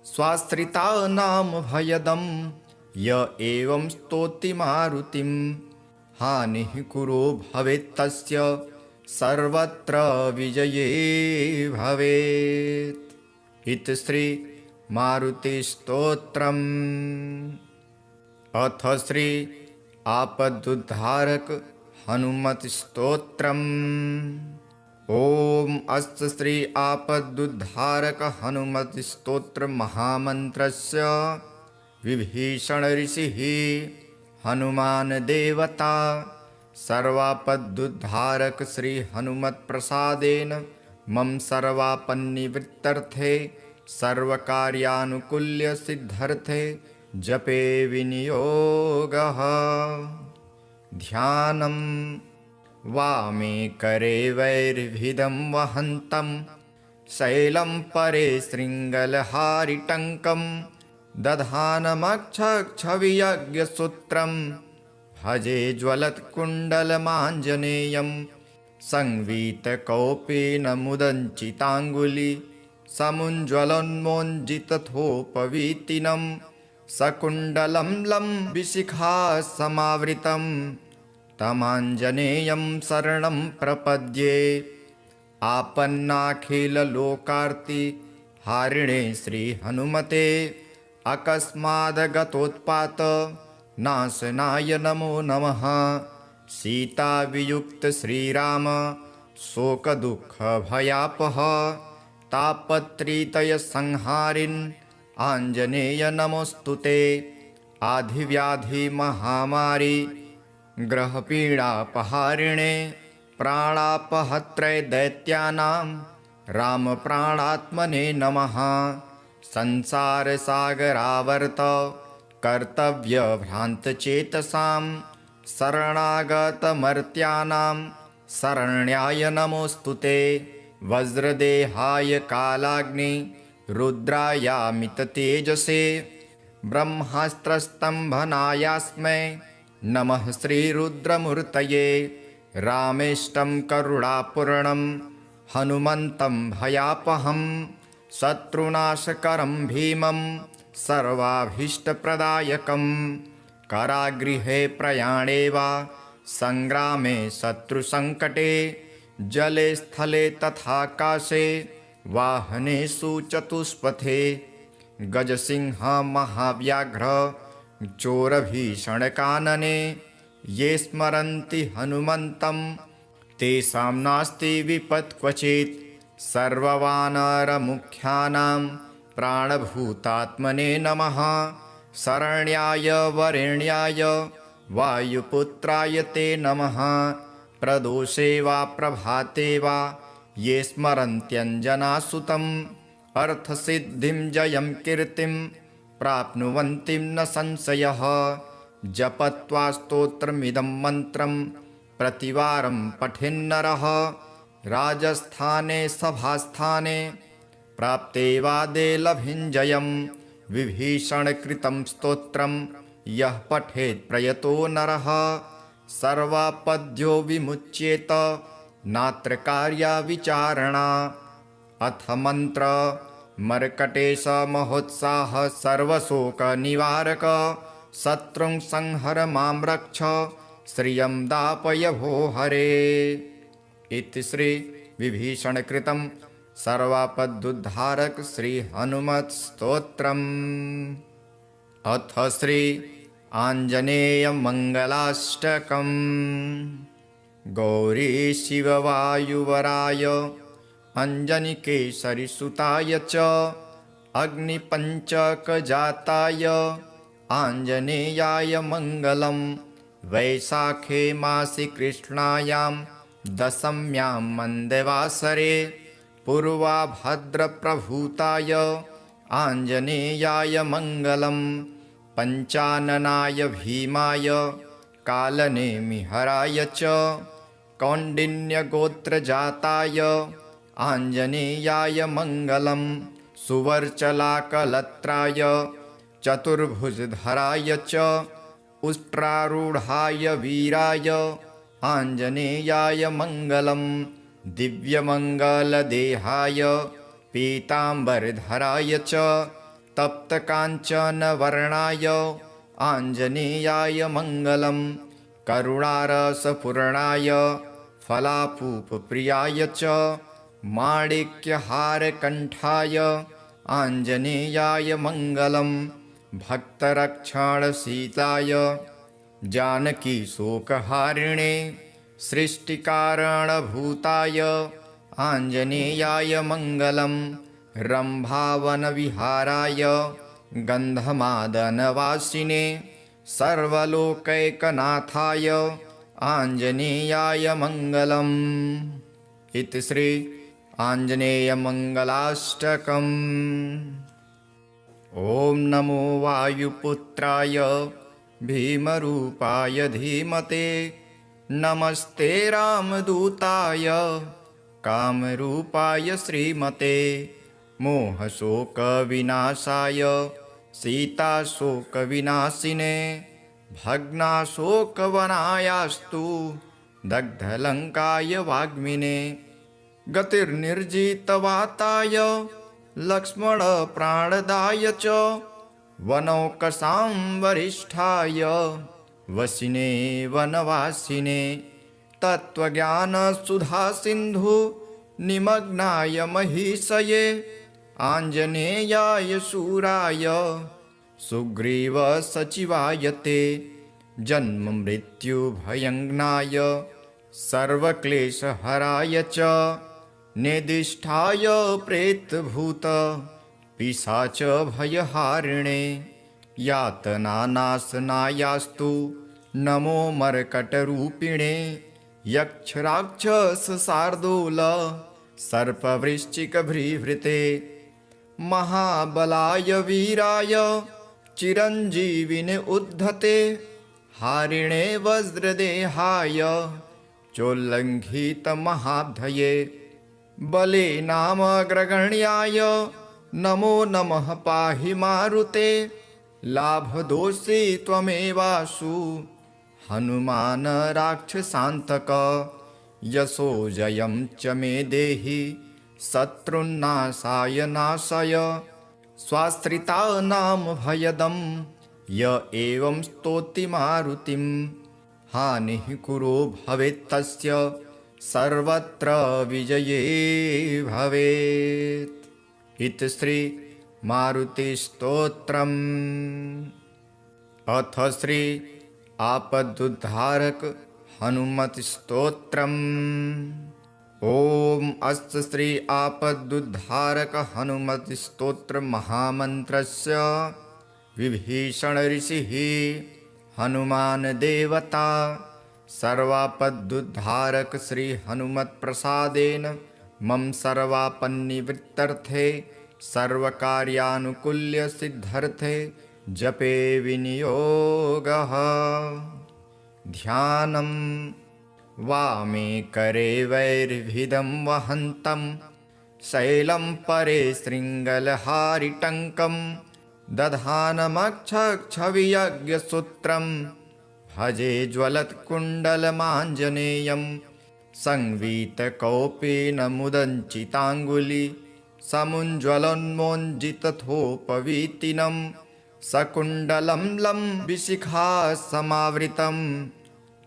Speaker 1: स्वाश्रितानां भयदं य एवं स्तौति मारुतिम्। हानिः कुरो भवेत्तस्य सर्वत्र विजये भवेत्। इति श्री मारुतिस्तोत्रम्। अथ श्री आपदुद्धारक हनुमत्स्तोत्रम्। ॐ अस्य श्री आपदुद्धारक हनुमत्स्तोत्र महामन्त्रस्य विभीषण ऋषिः हनुमान देवता सर्वापदुद्धारक श्री हनुमत्प्रसादेन मम सर्वापन्निवृत्तर्थे सर्वकार्यानुकूल्य सिद्धर्थे जपे विनियोगः। ध्यानं वामे करे वैर्भिदं वहन्तं, शैलं परे शृङ्गलहारिटङ्कं। दधानमक्षक्षवियज्ञसूत्रं, भजे ज्वलत्कुण्डलमाञ्जनेयं। संवीतकौपीनमुदञ्चिताङ्गुली समुज्ज्वलोन्मोञ्जितथोपवीतिनं। सकुण्डलं लम्बिशिखासमावृतं, तमाञ्जनेयं शरणं प्रपद्ये। आपन्नाखिललोकार्ति हारिणे श्रीहनुमते, अकस्मादगतोत्पात नाशनाय नमो नमः। सीतावियुक्त श्रीराम शोकदुःखभयापः, तापत्रितयसंहारिन् आञ्जनेय नमोऽस्तु ते। आधिव्याधिमहामारी ग्रहपीडापहारिणे, प्राणापहत्रे दैत्यानां रामप्राणात्मने नमः। संसारसागरावर्त कर्तव्यभ्रान्तचेतसां, शरणागतमर्त्यानां शरण्याय नमोऽस्तु ते। वज्रदेहाय कालाग्नि रुद्रायामिततेजसे, ब्रह्मास्त्रस्तम्भनायास्मै नमः श्रीरुद्रमूर्तये। रामेष्टं करुणापूर्णं हनुमन्तं भयापहं, शत्रुनाशकरं भीमं सर्वाभीष्टप्रदायकं। कारागृहे प्रयाणे वा सङ्ग्रामे शत्रुसङ्कटे, जले स्थले तथाकाशे वाहनेषु चतुष्पथे। गजसिंह महाव्याघ्र चोरभीषणकानने, ये स्मरन्ति हनुमन्तं तेषां नास्ति विपत् क्वचित्। सर्ववानरमुख्यानां प्राणभूतात्मने नमः। शरण्याय वरेण्याय वायुपुत्राय ते नमः। प्रदोषे वा प्रभाते वा ये स्मरन्त्यञ्जनासुतम् अर्थसिद्धिं जयं कीर्तिं प्राप्नुवन्ति न संशयः। जपत्वा स्तोत्रमिदं मन्त्रं प्रतिवारं पठेन्नरः राजस्थाने सभास्थाने प्राप्ते वादे लभिञ्जयं। विभीषणकृतं स्तोत्रं यः पठेत् प्रयतो नरः सर्वापद्यो विमुच्येत नात्र कार्या विचारणा। अथ मन्त्र मर्कटेश महोत्साह सर्वशोकनिवारक शत्रुं संहर मां रक्ष श्रियं दापय भो हरे। इति श्री विभीषणकृतं सर्वापदुद्धारक श्री हनुमत् स्तोत्रम्। अथ श्री आञ्जनेय मङ्गलाष्टकम्। गौरी शिववायुवराय अञ्जनिकेसरिसुताय च अग्निपञ्चकजाताय आञ्जनेयाय मङ्गलम्। वैशाखे मासि कृष्णायां दशम्यां मन्दवासरे पूर्वाभद्रप्रभूताय आञ्जनेयाय मङ्गलम्। पञ्चाननाय भीमाय कालनेमिहराय च कौण्डिन्यगोत्रजाताय आञ्जनेयाय मङ्गलम्। सुवर्चलाकलत्राय चतुर्भुजधराय च उष्ट्रारूढाय वीराय आञ्जनेयाय मङ्गलम्। दिव्यमङ्गलदेहाय पीताम्बरधराय च तप्तकाञ्चनवर्णाय आञ्जनेयाय मङ्गलम्। करुणारसपूर्णाय फलापूपप्रियाय च माणिक्यहारकण्ठाय आञ्जनेयाय मङ्गलम्। भक्तरक्षणशीलाय जानकीशोकहारिणे सृष्टिकारणभूताय आञ्जनेयाय मङ्गलम्। रम्भावनविहाराय गन्धमादनवासिने सर्वलोकैकनाथाय आञ्जनेयाय मङ्गलम्। इति श्री आञ्जनेयमङ्गलाष्टकम्। ॐ नमो वायुपुत्राय भीमरूपाय धीमते नमस्ते रामदूताय कामरूपाय श्रीमते। मोहशोकविनाशाय सीताशोकविनाशिने भग्नाशोकवनायास्तु दग्धलङ्काय वाग्मिने। गतिर्निर्जितवाताय लक्ष्मणप्राणदाय च वनौकसां वरिष्ठाय वसिने वनवासिने। तत्त्वज्ञानसुधासिन्धु निमग्नाय महीषये आञ्जनेयाय शूराय सुग्रीवसचिवाय ते। जन्ममृत्युभयङ्नाय सर्वक्लेशहराय च निदिष्ठाय प्रेतभूत पिशाचभयहारिणे। यातनानाशनायास्तु नमो मर्कटरूपिणे। यक्षराक्षसशार्दूल सर्पवृश्चिकभृभृते। महाबलाय वीराय चिरञ्जीविने उद्धते। हारिणे वज्रदेहाय चोल्लङ्घितमहाब्धये। बले नामग्रगण्याय नमो नमः पाहि मारुते। लाभदोषी त्वमेवासु हनुमान राक्षसान्तक। यशो जयं च मे देहि शत्रुन्नाशाय नाशय। स्वाश्रितानां भयदं य एवं स्तौति मारुतिं। हानिः कुरो भवेत्तस्य सर्वत्र विजये भवेत्। इति श्री मारुतिस्तोत्रम्। अथ श्री आपदुद्धारक हनुमत्स्तोत्रम्। ॐ अस्य श्री आपदुद्धारक हनुमत्स्तोत्र महामन्त्रस्य विभीषण ऋषिः हनुमान देवता सर्वापदुद्धारक श्री हनुमत् प्रसादेन मम सर्वापन्निवृत्तर्थे सर्वकार्यानुकूल्य सिद्धर्थे जपे विनियोगः। ध्यानं वामे करे वैर्भिदं वहन्तं शैलं परे शृङ्गलहारिटङ्कं दधानमक्षक्षवियज्ञसूत्रं भजे ज्वलत्कुण्डलमाञ्जनेयं संवीतकौपेन मुदञ्चिताङ्गुली समुज्ज्वलोन्मोञ्जितथोपवीतिनं सकुण्डलं लम्बिशिखा समावृतं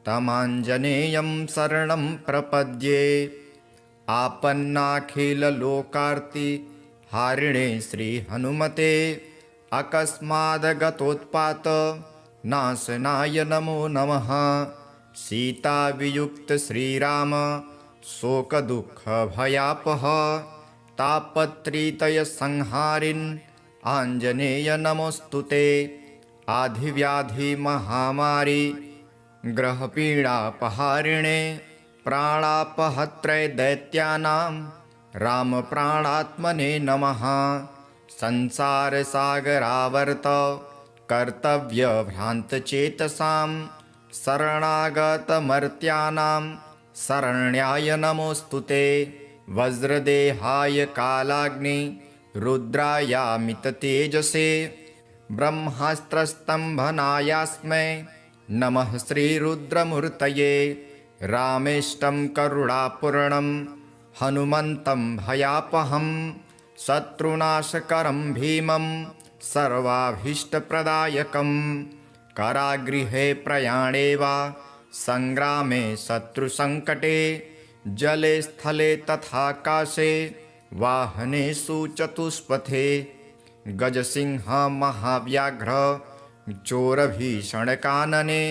Speaker 1: तमाञ्जनेयं शरणं प्रपद्ये। आपन्नाखिललोकार्ति हारिणे श्रीहनुमते अकस्मादगतोत्पात नाशनाय नमो नमः। सीतावियुक्त श्रीराम शोकदुःखभयापः तापत्रितयसंहारिन् आञ्जनेय नमोऽस्तुते। आधिव्याधिमहामारी ग्रहपीडापहारिणे प्राणापहत्रे दैत्यानां रामप्राणात्मने नमः। संसारसागरावर्त कर्तव्यभ्रान्तचेतसां शरणागतमर्त्यानां शरण्याय नमोऽस्तुते। वज्रदेहाय कालाग्नि रुद्रायामिततेजसे ब्रह्मास्त्रस्तम्भनायास्मै नमः श्रीरुद्रमूर्तये। रामेष्टं करुणापूर्णं हनुमन्तं भयापहं शत्रुनाशकरं भीमं सर्वाभीष्टप्रदायकं। कारागृहे प्रयाणे वा संग्रामे शत्रुसङ्कटे जले स्थले तथाकाशे वाहनेषु चतुष्पथे गजसिंह महाव्याघ्र चोरभीषणकानने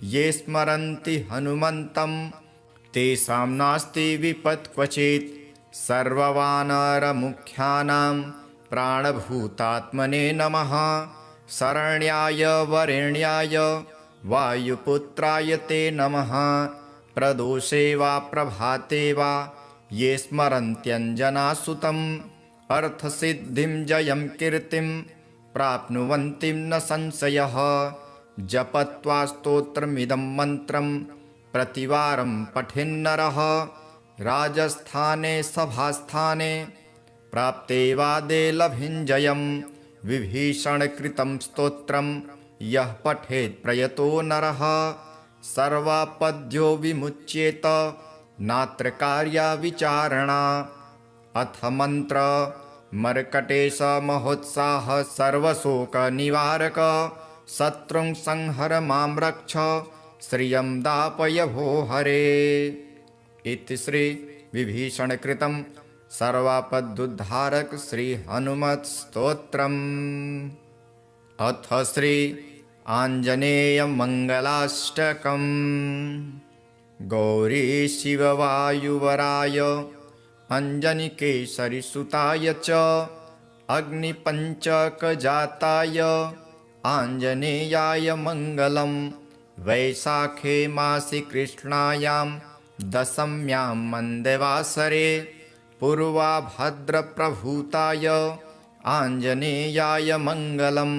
Speaker 1: ये स्मरन्ति हनुमन्तं तेषां नास्ति विपत् क्वचित्। सर्ववानरमुख्यानां प्राणभूतात्मने नमः। शरण्याय वरेण्याय वायुपुत्राय ते नमः। प्रदोषे वा प्रभाते वा ये स्मरन्त्यञ्जनासुतम् अर्थसिद्धिं जयं कीर्तिं प्राप्नुवन्ति न संशयः। जपत्वा स्तोत्रमिदं मन्त्रं प्रतिवारं पठेन्नरः राजस्थाने सभास्थाने प्राप्ते वादे लभिञ्जयं। विभीषणकृतं स्तोत्रं यः पठेत् प्रयतो नरः सर्वापद्यो विमुच्येत नात्र कार्या विचारणा। अथ मन्त्र मर्कटेश महोत्साह सर्वशोकनिवारक शत्रुं संहर मां रक्ष श्रियं दापय भो हरे। इति श्री विभीषणकृतं सर्वापदुद्धारक श्री हनुमत् स्तोत्रम्। अथ श्री आञ्जनेय मङ्गलाष्टकम्। गौरी शिववायुवराय अञ्जनिकेसरिसुताय च अग्निपञ्चकजाताय आञ्जनेयाय मङ्गलं। वैशाखे मासि कृष्णायां दशम्यां मन्दवासरे पूर्वाभद्रप्रभूताय आञ्जनेयाय मङ्गलं।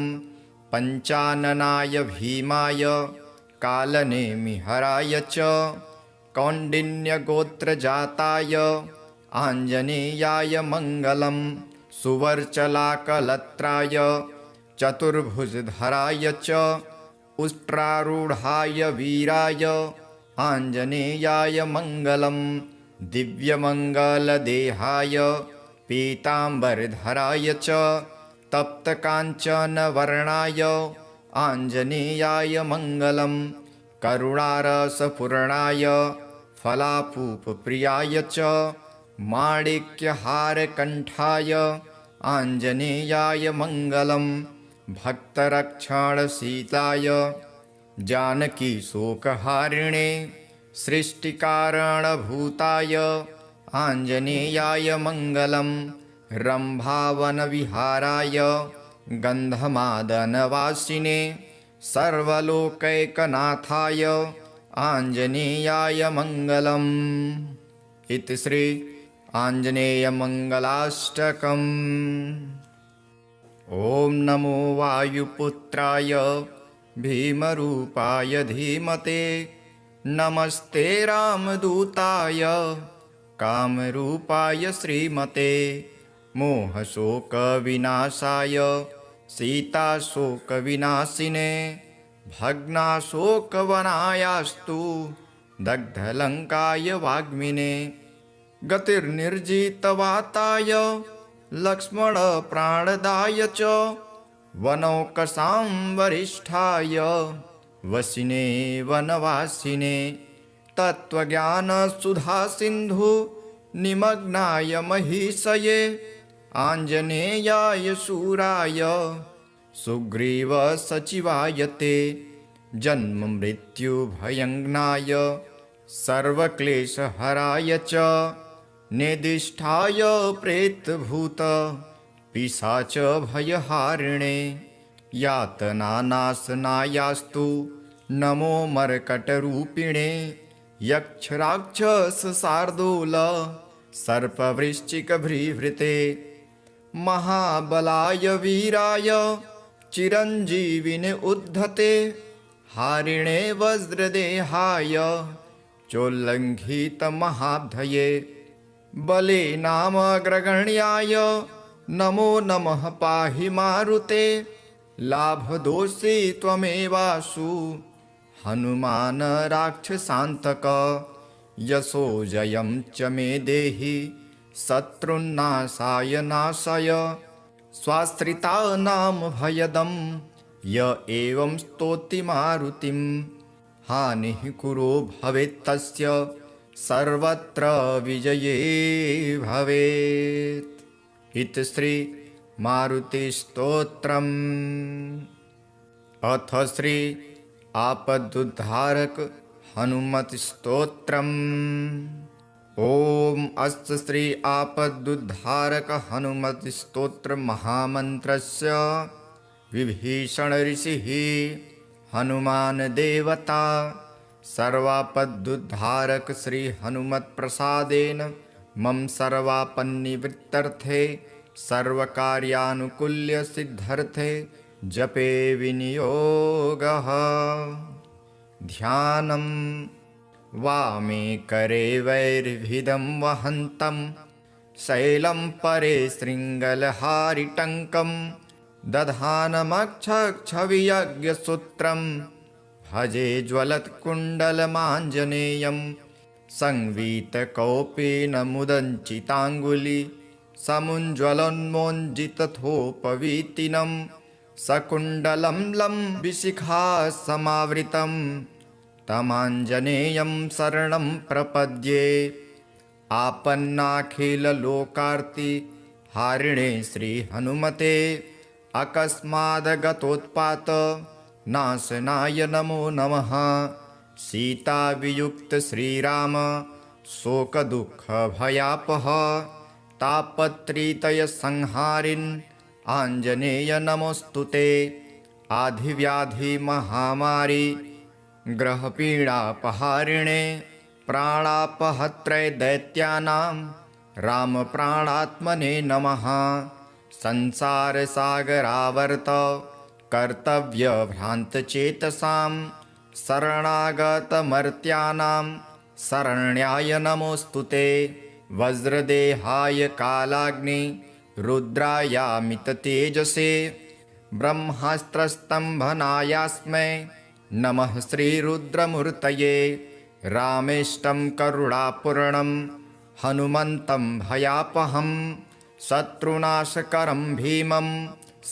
Speaker 1: पञ्चाननाय भीमाय कालनेमिहराय च कौण्डिन्यगोत्रजाताय आञ्जनेयाय मङ्गलं। सुवर्चलाकलत्राय चतुर्भुजधराय च उष्ट्रारूढाय वीराय आञ्जनेयाय मङ्गलं। दिव्यमङ्गलदेहाय पीताम्बरधराय च तप्तकाञ्चनवर्णाय आञ्जनेयाय मङ्गलं। करुणारसपूर्णाय फलापूपप्रियाय च माणिक्यहारकण्ठाय आञ्जनेयाय मङ्गलं। भक्तरक्षणशीलाय जानकीशोकहारिणे सृष्टिकारणभूताय आञ्जनेयाय मङ्गलं। रम्भावनविहाराय गन्धमादनवासिने सर्वलोकैकनाथाय आञ्जनेयाय मङ्गलम्। इति श्री आञ्जनेयमङ्गलाष्टकम्। ॐ नमो वायुपुत्राय भीमरूपाय धीमते नमस्ते रामदूताय कामरूपाय श्रीमते मोहशोकविनाशाय सीताशोकविनाशिने भग्नाशोकवनायास्तु दग्धलङ्काय वाग्मिने गतिर्निर्जितवाताय लक्ष्मणप्राणदाय च वनौकसां वरिष्ठाय वसिने वनवासिने तत्त्वज्ञानसुधासिन्धु निमग्नाय महीषये आञ्जनेयाय शूराय सुग्रीवसचिवाय ते जन्ममृत्युभयङ्नाय सर्वक्लेशहराय च निदिष्ठाय प्रेतभूत पिशाचभयहारिणे यातनानाशनायास्तु नमो मर्कटरूपिणे यक्षराक्षसशार्दूल सर्पवृश्चिकभ्रीभृते महाबलाय वीराय चिरञ्जीविने उद्धते हारिणे वज्रदेहाय चोल्लङ्घितमहाब्धये बले नामग्रगण्याय नमो नमः पाहि मारुते लाभदोषी त्वमेवासु हनुमान राक्षसान्तक यशो जयं च मे देहि शत्रुन्नाशाय नाशय स्वाश्रितानां भयदं य एवं स्तौति मारुतिं हानिः कुरो भवेत्तस्य सर्वत्र विजये भवेत्। इति श्री मारुतिस्तोत्रम्। अथ श्री आपदुद्धारक हनुमत्स्तोत्रम्। ॐ अस्य श्री आपदुद्धारक हनुमत्स्तोत्र महामन्त्रस्य विभीषण ऋषिः हनुमान देवता सर्वापदुद्धारक श्री हनुमत्प्रसादेन मम सर्वापन्निवृत्तर्थे सर्वकार्यानुकूल्य सिद्धर्थे जपे विनियोगः। ध्यानं वामे करे वैर्भिदं वहन्तं शैलं परे शृङ्गलहारिटङ्कं दधानमक्षक्षवियज्ञसूत्रं भजे ज्वलत्कुण्डलमाञ्जनेयं संवीतकौपेन मुदञ्चिताङ्गुली समुज्ज्वलोन्मोञ्जितथोपवीतिनं सकुण्डलं लम्बिशिखा समावृतं तमाञ्जनेयं शरणं प्रपद्ये। आपन्नाखिललोकार्ति हारिणे श्रीहनुमते अकस्मादगतोत्पात नाशनाय नमो नमः। सीतावियुक्त श्रीराम शोकदुःखभयापः तापत्रितयसंहारिन् आञ्जनेय नमोऽस्तुते। आधिव्याधिमहामारी ग्रहपीडापहारिणे प्राणापहत्रे दैत्यानां रामप्राणात्मने नमः। संसारसागरावर्त कर्तव्यभ्रान्तचेतसां शरणागतमर्त्यानां शरण्याय नमोऽस्तुते। वज्रदेहाय कालाग्नि रुद्रायामिततेजसे ब्रह्मास्त्रस्तम्भनायास्मै नमः श्रीरुद्रमूर्तये। रामेष्टं करुणापूर्णं हनुमन्तं भयापहं शत्रुनाशकरं भीमं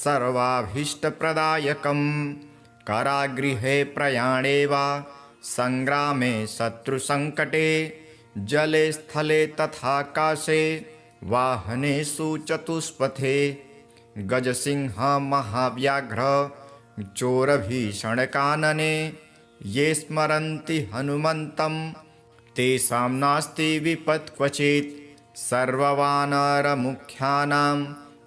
Speaker 1: सर्वाभीष्टप्रदायकं कारागृहे प्रयाणे वा संग्रामे शत्रुसङ्कटे जले स्थले तथाकाशे वाहनेषु चतुष्पथे गजसिंह महाव्याघ्र चोरभीषणकानने ये स्मरन्ति हनुमन्तं तेषां नास्ति विपत् क्वचित्। सर्ववानरमुख्यानां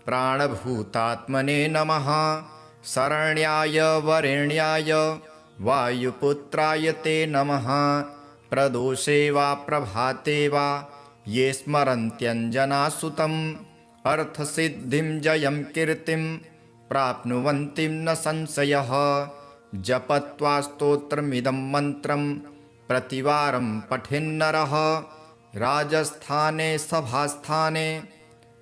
Speaker 1: प्राणभूतात्मने नमः। शरण्याय वरेण्याय वायुपुत्राय ते नमः। प्रदोषे वा प्रभाते वा ये स्मरन्त्यञ्जनासुतम् अर्थसिद्धिं जयं कीर्तिं प्राप्नुवन्ति न संशयः। जपत्वा स्तोत्रमिदं मन्त्रं प्रतिवारं पठेन्नरः राजस्थाने सभास्थाने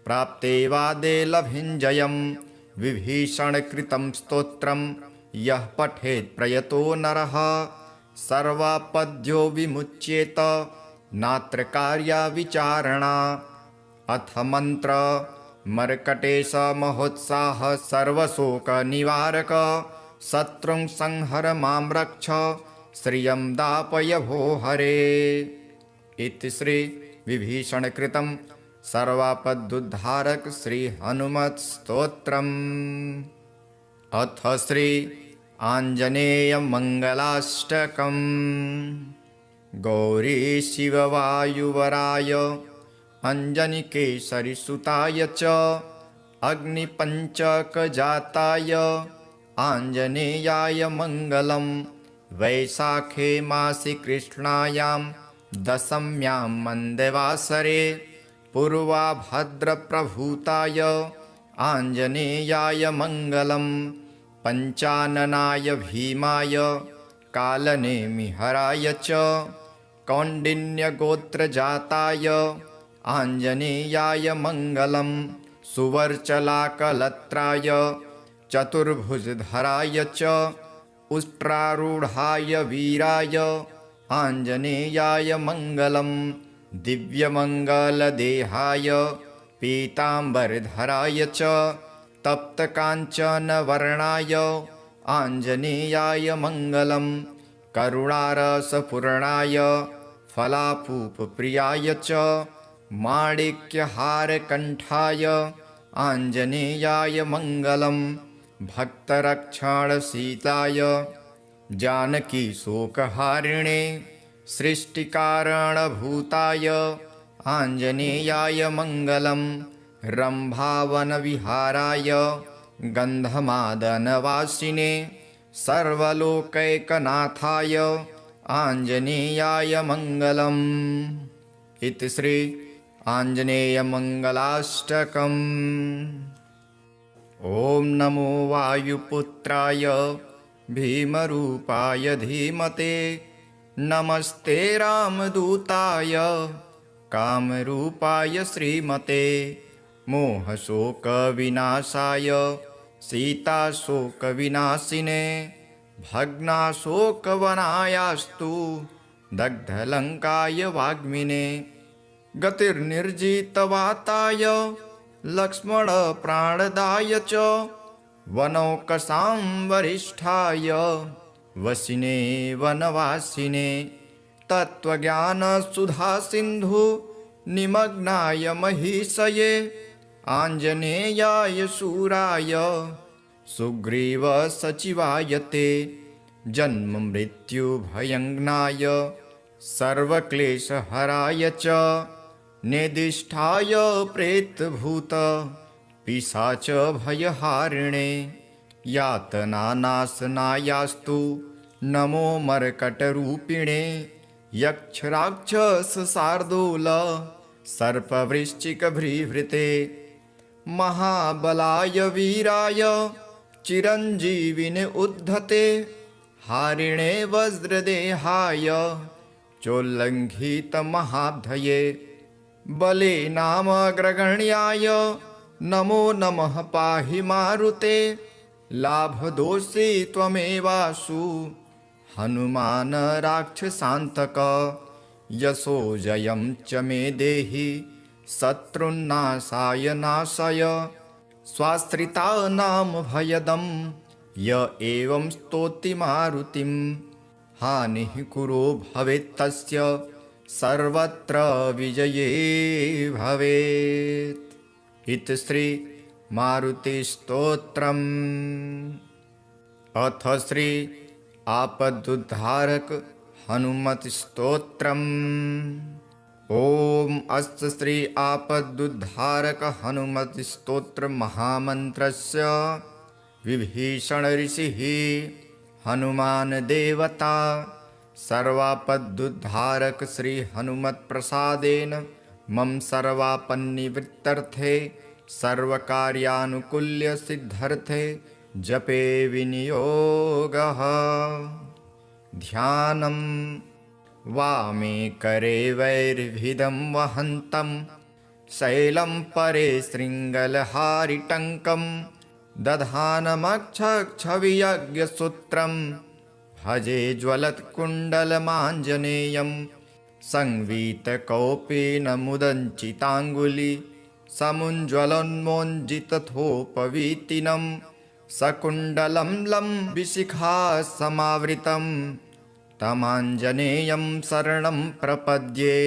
Speaker 1: प्राप्ते वादे लभिञ्जयं। विभीषणकृतं स्तोत्रं यः पठेत् प्रयतो नरः सर्वापद्यो विमुच्येत नात्र कार्या विचारणा। अथ मन्त्र मर्कटेश महोत्साह सर्वशोकनिवारक शत्रुं संहर मां रक्ष श्रियं दापय भो हरे। इति श्री विभीषणकृतं सर्वापदुद्धारक श्री हनुमत् स्तोत्रम्। अथ श्री आञ्जनेय मंगलाष्टकम्। गौरी शिववायुवराय अञ्जनिकेसरिसुताय च अग्निपञ्चकजाताय आञ्जनेयाय मङ्गलम्। वैशाखे मासि कृष्णायां दशम्यां मन्दवासरे पूर्वाभद्रप्रभूताय आञ्जनेयाय मङ्गलम्। पञ्चाननाय भीमाय कालनेमिहराय च कौण्डिन्यगोत्रजाताय आञ्जनेयाय मङ्गलम्। सुवर्चलाकलत्राय चतुर्भुजधराय च उष्ट्रारूढाय वीराय आञ्जनेयाय मङ्गलम्। दिव्यमङ्गलदेहाय पीताम्बरधराय च तप्तकाञ्चनवर्णाय आञ्जनेयाय मङ्गलम्। करुणारसपूर्णाय फलापूपप्रियाय च माणिक्यहारकण्ठाय आञ्जनेयाय मङ्गलम्। भक्तरक्षणशीलाय जानकीशोकहारिणे सृष्टिकारणभूताय आञ्जनेयाय मङ्गलम्। रम्भावनविहाराय गन्धमादनवासिने सर्वलोकैकनाथाय आञ्जनेयाय मङ्गलम्। इति श्री आञ्जनेयमङ्गलाष्टकम्। ॐ नमो वायुपुत्राय भीमरूपाय धीमते नमस्ते रामदूताय कामरूपाय श्रीमते। मोहशोकविनाशाय सीताशोकविनाशिने भग्नाशोकवनायास्तु दग्धलङ्काय वाग्मिने। गतिर्निर्जितवाताय लक्ष्मणप्राणदाय च वनौकसां वरिष्ठाय वसिने वनवासिने। तत्त्वज्ञानसुधासिन्धु निमग्नाय महीषये आञ्जनेयाय शूराय सुग्रीवसचिवाय ते। जन्ममृत्युभयङ्नाय सर्वक्लेशहराय च नेदिष्ठाय प्रेतभूत पिशाचभयहारिणे। यातनानाशनायास्तु नमो मर्कटरूपिणे। यक्षराक्षसशार्दूल सर्पवृश्चिकभृभृते। महाबलाय वीराय चिरञ्जीविने उद्धते। हारिणे वज्रदेहाय चोल्लङ्घितमहाब्धये। बले नामग्रगण्याय नमो नमः पाहि मारुते। लाभदोषी त्वमेवासु हनुमान राक्षसान्तक। यशो जयं च मे देहि शत्रुन्नाशाय नाशय। स्वाश्रितानां भयदं य एवं स्तौति मारुतिं। हानिः कुरो भवेत्तस्य सर्वत्र विजये भवेत्। इति श्री मारुतिस्तोत्रम्। अथ श्री आपदुद्धारक हनुमत् स्तोत्रम्। ॐ अस्य श्री आपदुद्धारक हनुमत् स्तोत्र महामन्त्रस्य विभीषण ऋषिः हनुमान देवता सर्वापदुद्धारक श्री हनुमत् प्रसादेन मम सर्वापन्निवृत्तर्थे सर्वकार्यानुकूल्य सिद्धर्थे जपे विनियोगः। ध्यानम् वामे करे वैर्भिदं वहन्तं शैलं परे शृङ्गलहारिटङ्कं दधानमक्षक्षवियज्ञसूत्रं भजे ज्वलत्कुण्डलमाञ्जनेयं संवीतकौपेन मुदञ्चिताङ्गुली समुज्ज्वलोन्मोञ्जितथोपवीतिनं सकुण्डलं लम्बिशिखा समावृतं तमाञ्जनेयं शरणं प्रपद्ये।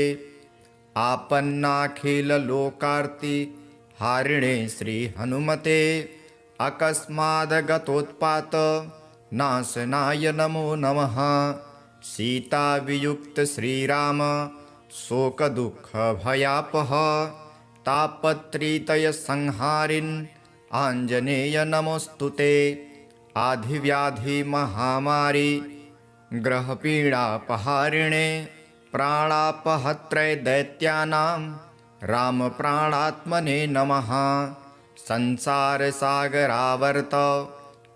Speaker 1: आपन्नाखिललोकार्ति हारिणे श्रीहनुमते अकस्मादगतोत्पात नाशनाय नमो नमः। सीतावियुक्त श्रीराम शोकदुःखभयापः तापत्रितयसंहारिन् आञ्जनेय नमोऽस्तुते। आधिव्याधिमहामारी ग्रहपीडापहारिणे प्राणापहत्रे दैत्यानां रामप्राणात्मने नमः। संसारसागरावर्त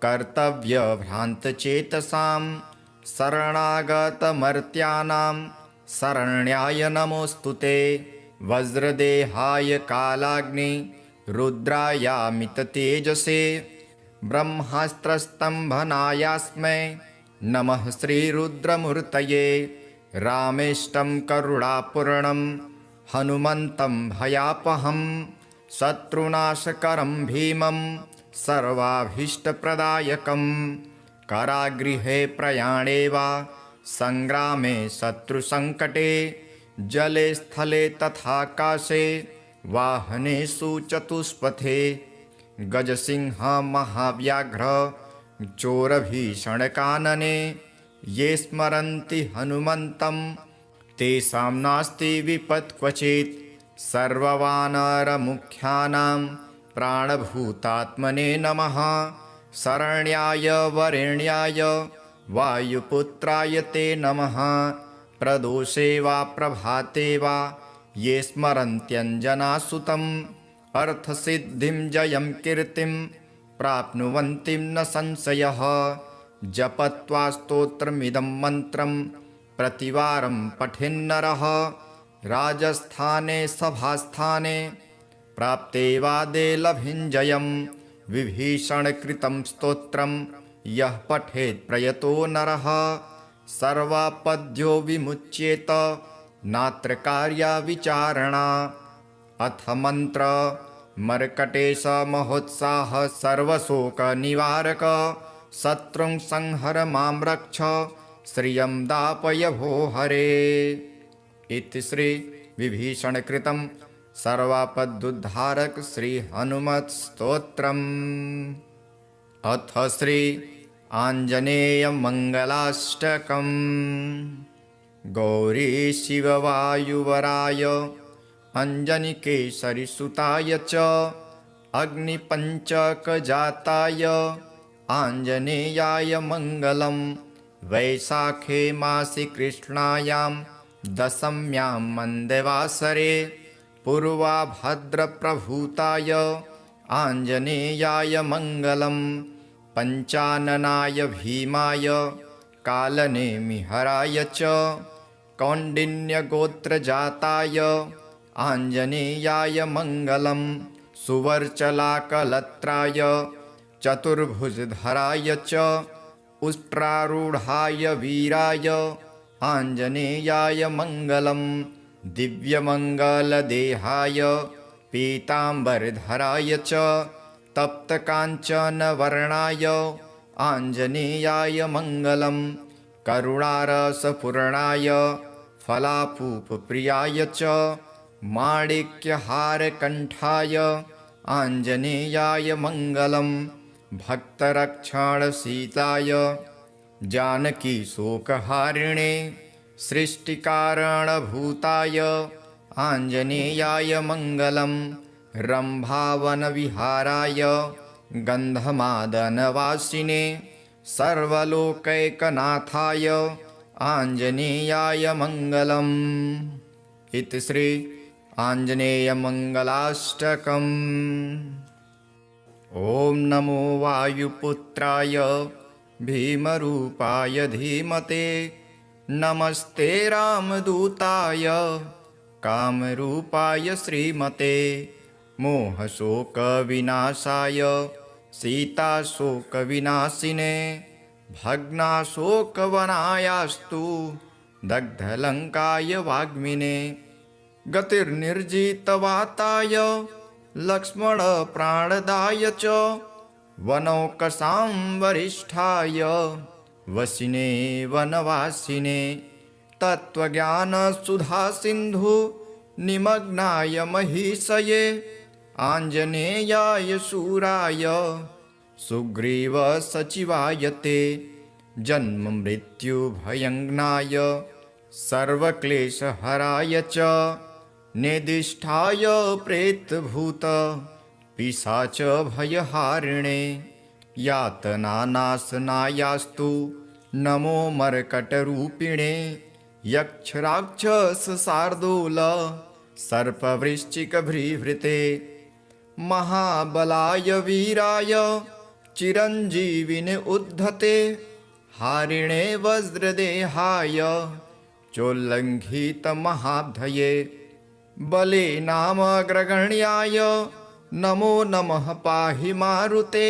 Speaker 1: कर्तव्यभ्रान्तचेतसां शरणागतमर्त्यानां शरण्याय नमोऽस्तुते। वज्रदेहाय कालाग्नि रुद्रायामिततेजसे ब्रह्मास्त्रस्तम्भनायास्मै नमः श्रीरुद्रमूर्तये। रामेष्टं करुणापूर्णं हनुमन्तं भयापहं शत्रुनाशकरं भीमं सर्वाभीष्टप्रदायकं। कारागृहे प्रयाणे वा सङ्ग्रामे शत्रुसङ्कटे जले स्थले तथाकाशे वाहनेषु चतुष्पथे गजसिंह महाव्याघ्र चोरभीषणकानने ये स्मरन्ति हनुमन्तं तेषां नास्ति विपत् क्वचित्। सर्ववानरमुख्यानां प्राणभूतात्मने नमः। शरण्याय वरेण्याय वायुपुत्राय ते नमः। प्रदोषे वा प्रभाते वा ये स्मरन्त्यञ्जनासुतम् अर्थसिद्धिं जयं कीर्तिं प्राप्नुवन्ति न संशयः। जपत्वा स्तोत्रमिदं मन्त्रं प्रतिवारं पठेन्नरः राजस्थाने सभास्थाने प्राप्ते वादे लभिञ्जयम्। विभीषणकृतं स्तोत्रं यः पठेत् प्रयतो नरः सर्वापद्यो विमुच्येत नात्र कार्या विचारणा। अथ मन्त्र मर्कटेश महोत्साह सर्वशोकनिवारक शत्रुं संहर मां रक्ष श्रियं दापय भो हरे। इति श्री विभीषणकृतं सर्वापदुद्धारक श्री हनुमत् स्तोत्रम्। अथ श्री आञ्जनेय मङ्गलाष्टकम्। गौरी शिववायुवराय अञ्जनिकेसरिसुताय च अग्निपञ्चकजाताय आञ्जनेयाय मङ्गलं। वैशाखे मासि कृष्णायां दशम्यां मन्दवासरे पूर्वाभद्रप्रभूताय आञ्जनेयाय मङ्गलं। पञ्चाननाय भीमाय कालनेमिहराय च कौण्डिन्यगोत्रजाताय आञ्जनेयाय मङ्गलं। सुवर्चलाकलत्राय चतुर्भुजधराय च उष्ट्रारूढाय वीराय आञ्जनेयाय मङ्गलं। दिव्यमङ्गलदेहाय पीताम्बरधराय च तप्तकाञ्चनवर्णाय आञ्जनेयाय मङ्गलं। करुणारसपूर्णाय फलापूपप्रियाय च माणिक्यहारकण्ठाय आञ्जनेयाय मङ्गलं। भक्तरक्षणशीलाय जानकीशोकहारिणे सृष्टिकारणभूताय आञ्जनेयाय मङ्गलं रम्भावनविहाराय गन्धमादनवासिने सर्वलोकैकनाथाय आञ्जनेयाय मङ्गलम्। इति श्री आञ्जनेयमङ्गलाष्टकम्। ॐ नमो वायुपुत्राय भीमरूपाय धीमते नमस्ते रामदूताय कामरूपाय श्रीमते मोहशोकविनाशाय सीताशोकविनाशिने भग्नाशोकवनायास्तु दग्धलङ्काय वाग्मिने गतिर्निर्जितवाताय लक्ष्मणप्राणदाय च वनौकसां वरिष्ठाय वसिने वनवासिने तत्त्वज्ञानसुधासिन्धु निमग्नाय महीषये आञ्जनेयाय शूराय सुग्रीवसचिवाय ते जन्ममृत्युभयङ्नाय सर्वक्लेशहराय च नेदिष्ठाय प्रेतभूत पिशाचभयहारिणे यातनानाशनायास्तु नमो मर्कटरूपिणे यक्षराक्षसशार्दूल सर्पवृश्चिकभृभृते महाबलाय वीराय चिरञ्जीविने उद्धते हारिणे वज्रदेहाय चोल्लङ्घितमहाब्धये बले नामग्रगण्याय नमो नमः पाहि मारुते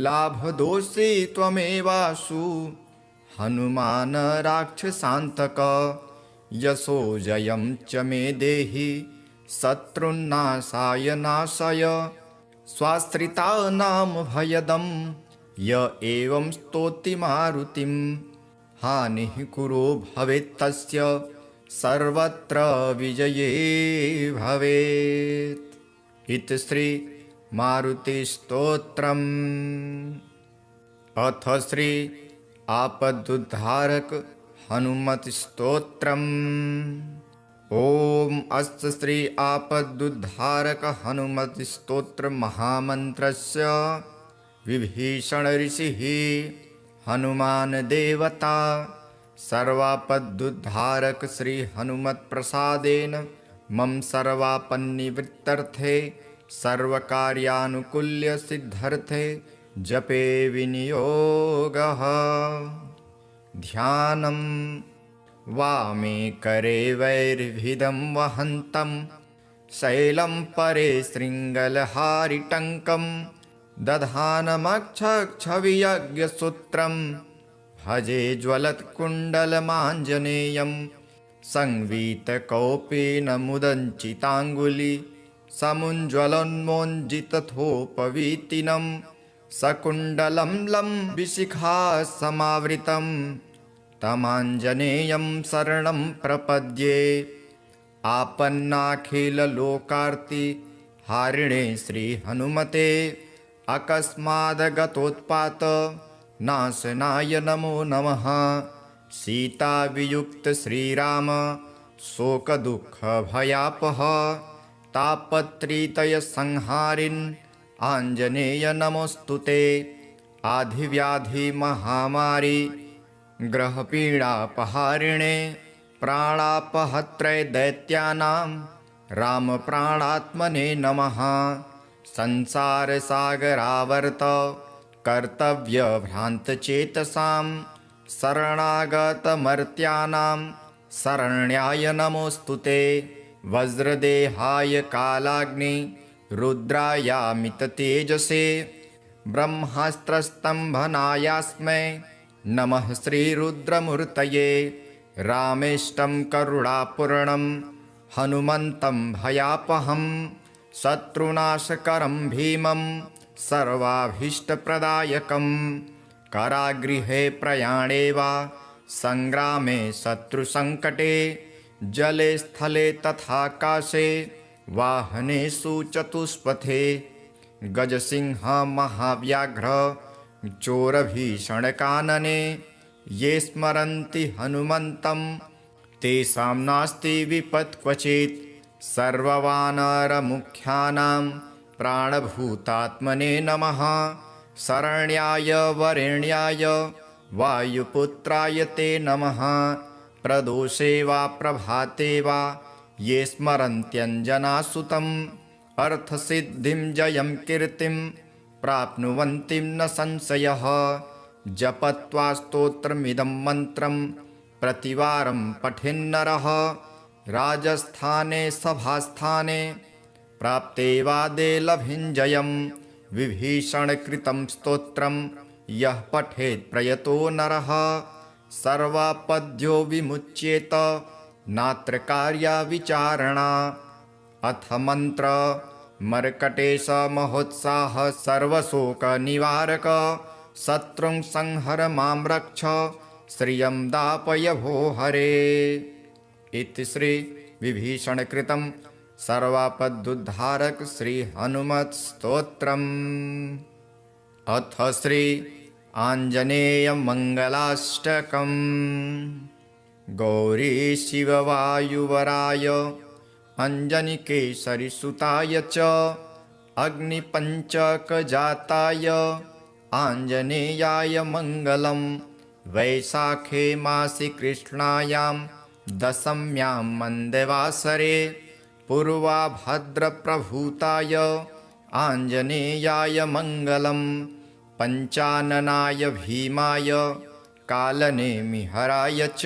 Speaker 1: लाभदोषी त्वमेवासु हनुमान राक्षसान्तक यशो जयं च मे देहि शत्रुन्नाशाय नाशय स्वाश्रितानां भयदं य एवं स्तोति मारुतिं हानिः कुरो भवेत्तस्य सर्वत्र विजये भवेत्। इति श्री मारुतिस्तोत्रम्। अथ श्री आपदुद्धारक हनुमत्स्तोत्रम्। ॐ अस्य श्री आपदुद्धारक हनुमत्स्तोत्र महामन्त्रस्य विभीषण ऋषिः हनुमान देवता सर्वापदुद्धारक श्री हनुमत्प्रसादेन मम सर्वापन्निवृत्तर्थे सर्वकार्यानुकूल्य सिद्धर्थे जपे विनियोगः। ध्यानं वामे करे वैर्भिदं वहन्तं शैलं परे शृङ्गलहारिटङ्कं दधानमक्षक्षवियज्ञसूत्रं भजे ज्वलत्कुण्डलमाञ्जनेयं संवीतकौपेन मुदञ्चिताङ्गुली समुज्ज्वलोन्मोञ्जितथोपवीतिनं सकुण्डलं लम्बिशिखा समावृतं तमाञ्जनेयं शरणं प्रपद्ये। आपन्नाखिललोकार्ति हारिणे श्रीहनुमते अकस्मादगतोत्पात नाशनाय नमो नमः। सीतावियुक्त श्रीराम शोकदुःखभयापः तापत्रितयसंहारिन् आञ्जनेय नमोऽस्तुते। आधिव्याधिमहामारी ग्रहपीडापहारिणे प्राणापहत्रे दैत्यानां रामप्राणात्मने नमः। संसारसागरावर्त कर्तव्यभ्रान्तचेतसां शरणागतमर्त्यानां शरण्याय नमोऽस्तुते। वज्रदेहाय कालाग्नि रुद्रायामिततेजसे ब्रह्मास्त्रस्तम्भनायास्मै नमः श्रीरुद्रमूर्तये। रामेष्टं करुणापूर्णं हनुमन्तं भयापहं शत्रुनाशकरं भीमं सर्वाभीष्टप्रदायकं। कारागृहे प्रयाणे वा संग्रामे शत्रुसङ्कटे जले स्थले तथाकाशे वाहनेषु चतुष्पथे गजसिंह महाव्याघ्र चोरभीषणकानने ये स्मरन्ति हनुमन्तं तेषां नास्ति विपत् क्वचित्। सर्ववानरमुख्यानां प्राणभूतात्मने नमः। शरण्याय वरेण्याय वायुपुत्राय ते नमः। प्रदोषे वा प्रभाते वा ये स्मरन्त्यञ्जनासुतम् अर्थसिद्धिं जयं कीर्तिं प्राप्नुवन्ति न संशयः। जपत्वा स्तोत्रमिदं मन्त्रं प्रतिवारं पठेन्नरः राजस्थाने सभास्थाने प्राप्ते वादे लभिञ्जयं। विभीषणकृतं स्तोत्रं यः पठेत् प्रयतो नरः सर्वापद्यो विमुच्येत नात्र कार्या विचारणा। अथ मंत्र मर्कटेश महोत्साह सर्वशोकनिवारक शत्रुं संहर मां रक्ष श्रियं दापय भो हरे। इति श्री विभीषणकृतं सर्वापदुद्धारक श्री हनुमत् स्तोत्रम्। अथ श्री आञ्जनेय मंगलाष्टकम्। गौरी शिववायुवराय अञ्जनिकेसरिसुताय च अग्निपञ्चकजाताय आञ्जनेयाय मङ्गलम्। वैशाखे मासि कृष्णायां दशम्यां मन्दवासरे पूर्वाभद्रप्रभूताय आञ्जनेयाय मङ्गलम्। पञ्चाननाय भीमाय कालनेमिहराय च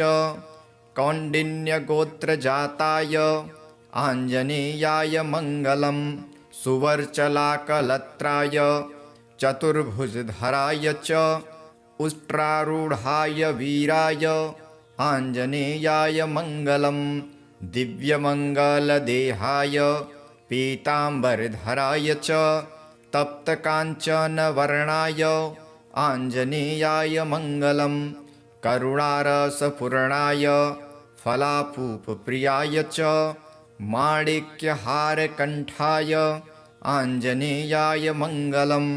Speaker 1: कौण्डिन्यगोत्रजाताय आञ्जनेयाय मङ्गलम्। सुवर्चलाकलत्राय चतुर्भुजधराय च उष्ट्रारूढाय वीराय आञ्जनेयाय मङ्गलम्। दिव्यमङ्गलदेहाय पीताम्बरधराय च तप्तकाञ्चनवर्णाय आञ्जनेयाय मङ्गलम्। करुणारसपूर्णाय फलापूपप्रियाय च माणिक्यहारकण्ठाय आञ्जनेयाय मङ्गलम्।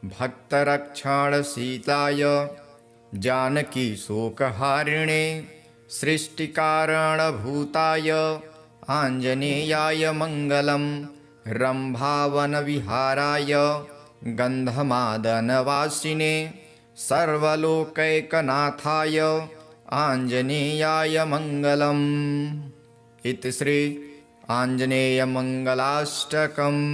Speaker 1: भक्तरक्षणशीलाय जानकीशोकहारिणे सृष्टिकारणभूताय आञ्जनेयाय मङ्गलम्। रम्भावनविहाराय गन्धमादनवासिने सर्वलोकैकनाथाय आञ्जनेयाय मङ्गलम्। इति श्री आञ्जनेयमङ्गलाष्टकम्।